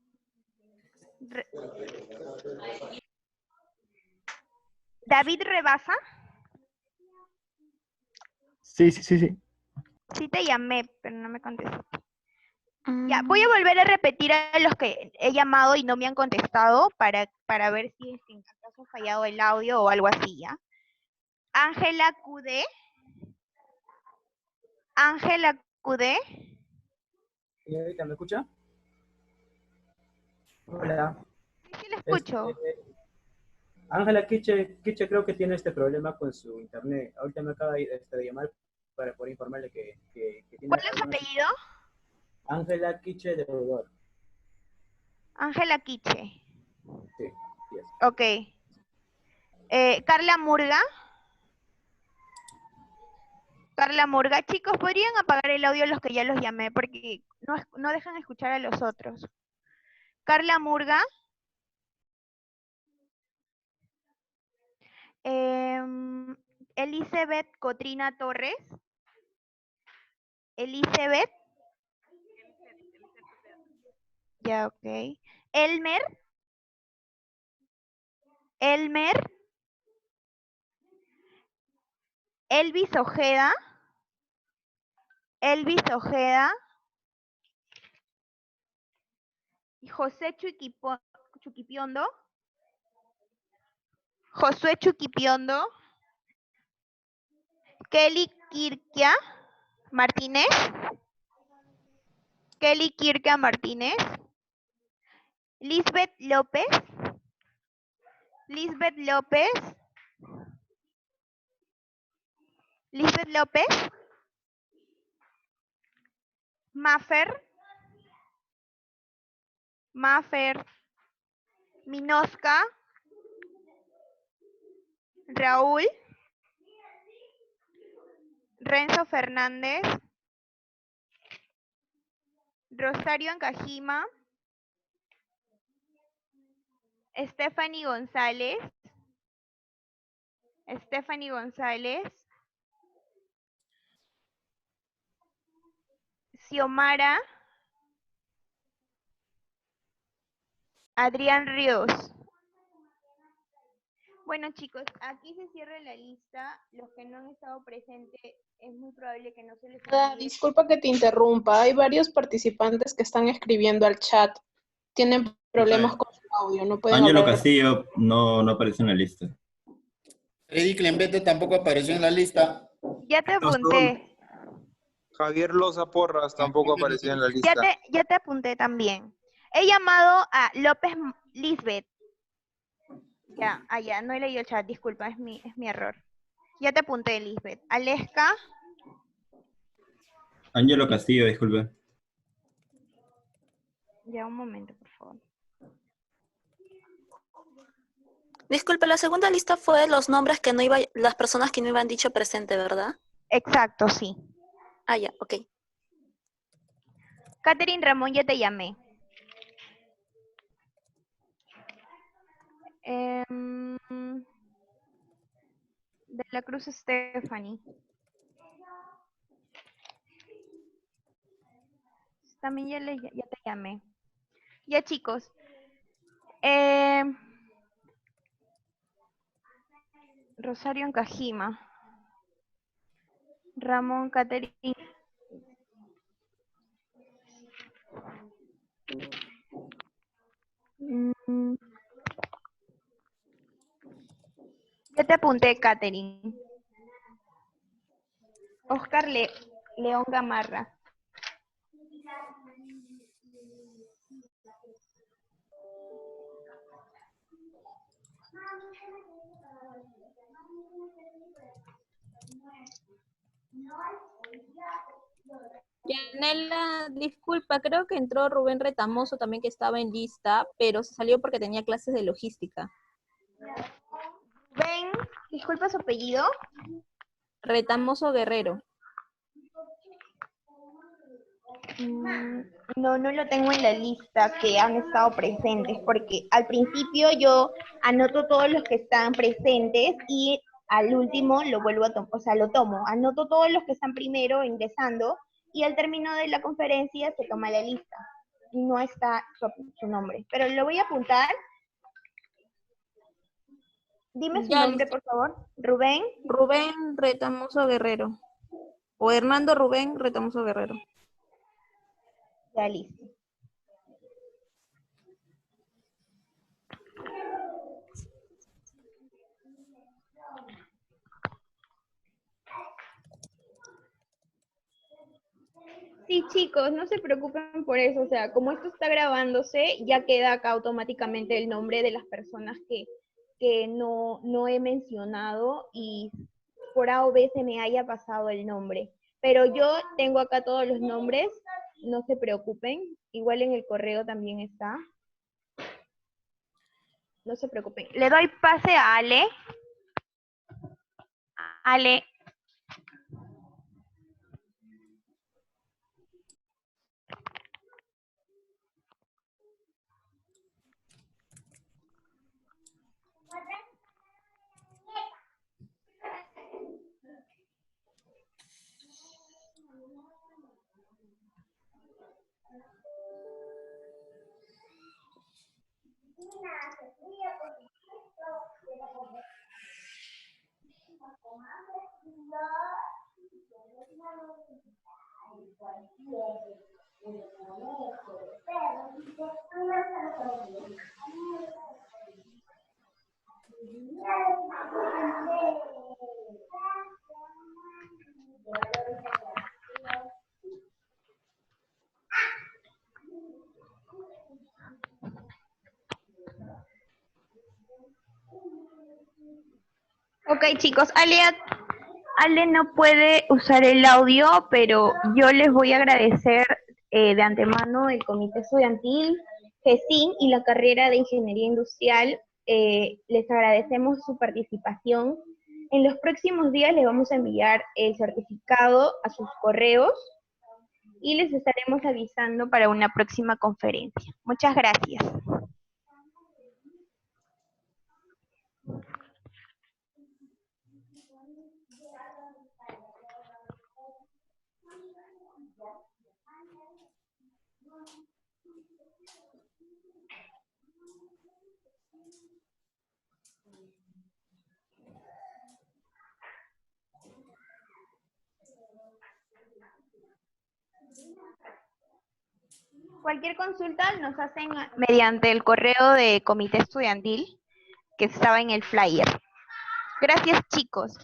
Speaker 3: David Rebasa.
Speaker 10: Sí.
Speaker 3: Sí te llamé, pero no me contestaste. Ya, voy a volver a repetir a los que he llamado y no me han contestado para ver si en caso ha fallado el audio o algo así, ¿ya? Ángela Cudé. Ángela Cudé.
Speaker 10: Señorita, ¿me escucha? Hola.
Speaker 3: Sí, la escucho.
Speaker 10: Ángela Quiche creo que tiene este problema con su internet. Ahorita me acaba de llamar para poder informarle que tiene...
Speaker 3: ¿Cuál es su apellido?
Speaker 10: Ángela Quiche de Uruguay.
Speaker 3: Ángela Quiche.
Speaker 10: Sí, yes.
Speaker 3: Ok. Carla Murga. Carla Murga. Chicos, ¿podrían apagar el audio los que ya los llamé? Porque no dejan escuchar a los otros. Carla Murga. Elizabeth Cotrina Torres. Elizabeth. Ya, ok. Elmer. Elmer. Elvis Ojeda. Elvis Ojeda. Y José Chuquipiondo. Josué Chuquipiondo. Kelly Kirkia Martínez. Kelly Kirkia Martínez. Lisbeth López. Lisbeth López. Lisbeth López. Mafer. Mafer. Minosca. Raúl. Renzo Fernández. Rosario Ancajima. Stephanie González. Stephanie González. Xiomara. Adrián Ríos. Bueno, chicos, aquí se cierra la lista. Los que no han estado presentes, es muy probable que no se les olvide.
Speaker 5: Disculpa que te interrumpa. Hay varios participantes que están escribiendo al chat. Tienen problemas con su audio, no pueden
Speaker 12: Ángelo
Speaker 5: hablar.
Speaker 12: Castillo no aparece en la lista.
Speaker 8: Freddy Clembete tampoco apareció en la lista.
Speaker 3: Ya te apunté.
Speaker 7: Javier Loza Porras tampoco apareció en la lista.
Speaker 3: Ya te apunté también. He llamado a López Lisbeth. Ya, no he leído el chat, disculpa, es mi error. Ya te apunté, Lisbeth. Aleska.
Speaker 12: Ángelo Castillo, disculpe.
Speaker 3: Ya, un momento, por favor.
Speaker 13: Disculpe, la segunda lista fue los nombres que no iba, las personas que no iban dicho presente, ¿verdad?
Speaker 3: Exacto, sí.
Speaker 13: Ah, ya, ok.
Speaker 3: Catherine Ramón, ya te llamé. De la Cruz Stephanie. También ya te llamé. Ya, chicos. Rosario Ancajima. Ramón Catherine. Ya te apunté, Catherine. Oscar León Gamarra.
Speaker 14: Yanela, disculpa, creo que entró Rubén Retamoso también, que estaba en lista, pero se salió porque tenía clases de logística.
Speaker 3: Rubén, disculpa su apellido.
Speaker 14: Retamoso Guerrero.
Speaker 3: No lo tengo en la lista que han estado presentes, porque al principio yo anoto todos los que están presentes y al último lo vuelvo a tomar, o sea, lo tomo. Anoto todos los que están primero ingresando y al término de la conferencia se toma la lista y no está su nombre. Pero lo voy a apuntar. Dime su nombre, por favor. Rubén.
Speaker 14: Rubén Retamoso Guerrero. O Hernando Rubén Retamoso Guerrero.
Speaker 3: Ya, listo. Sí, chicos, no se preocupen por eso, o sea, como esto está grabándose, ya queda acá automáticamente el nombre de las personas que no he mencionado y por A o B se me haya pasado el nombre. Pero yo tengo acá todos los nombres, no se preocupen, igual en el correo también está. No se preocupen. Le doy pase a Ale. Ale. Ok, chicos, Ale no puede usar el audio, pero yo les voy a agradecer de antemano el Comité Estudiantil, GESIN y la carrera de Ingeniería Industrial. Les agradecemos su participación. En los próximos días les vamos a enviar el certificado a sus correos y les estaremos avisando para una próxima conferencia. Muchas gracias. Cualquier consulta nos hacen mediante el correo de Comité Estudiantil que estaba en el flyer. Gracias, chicos.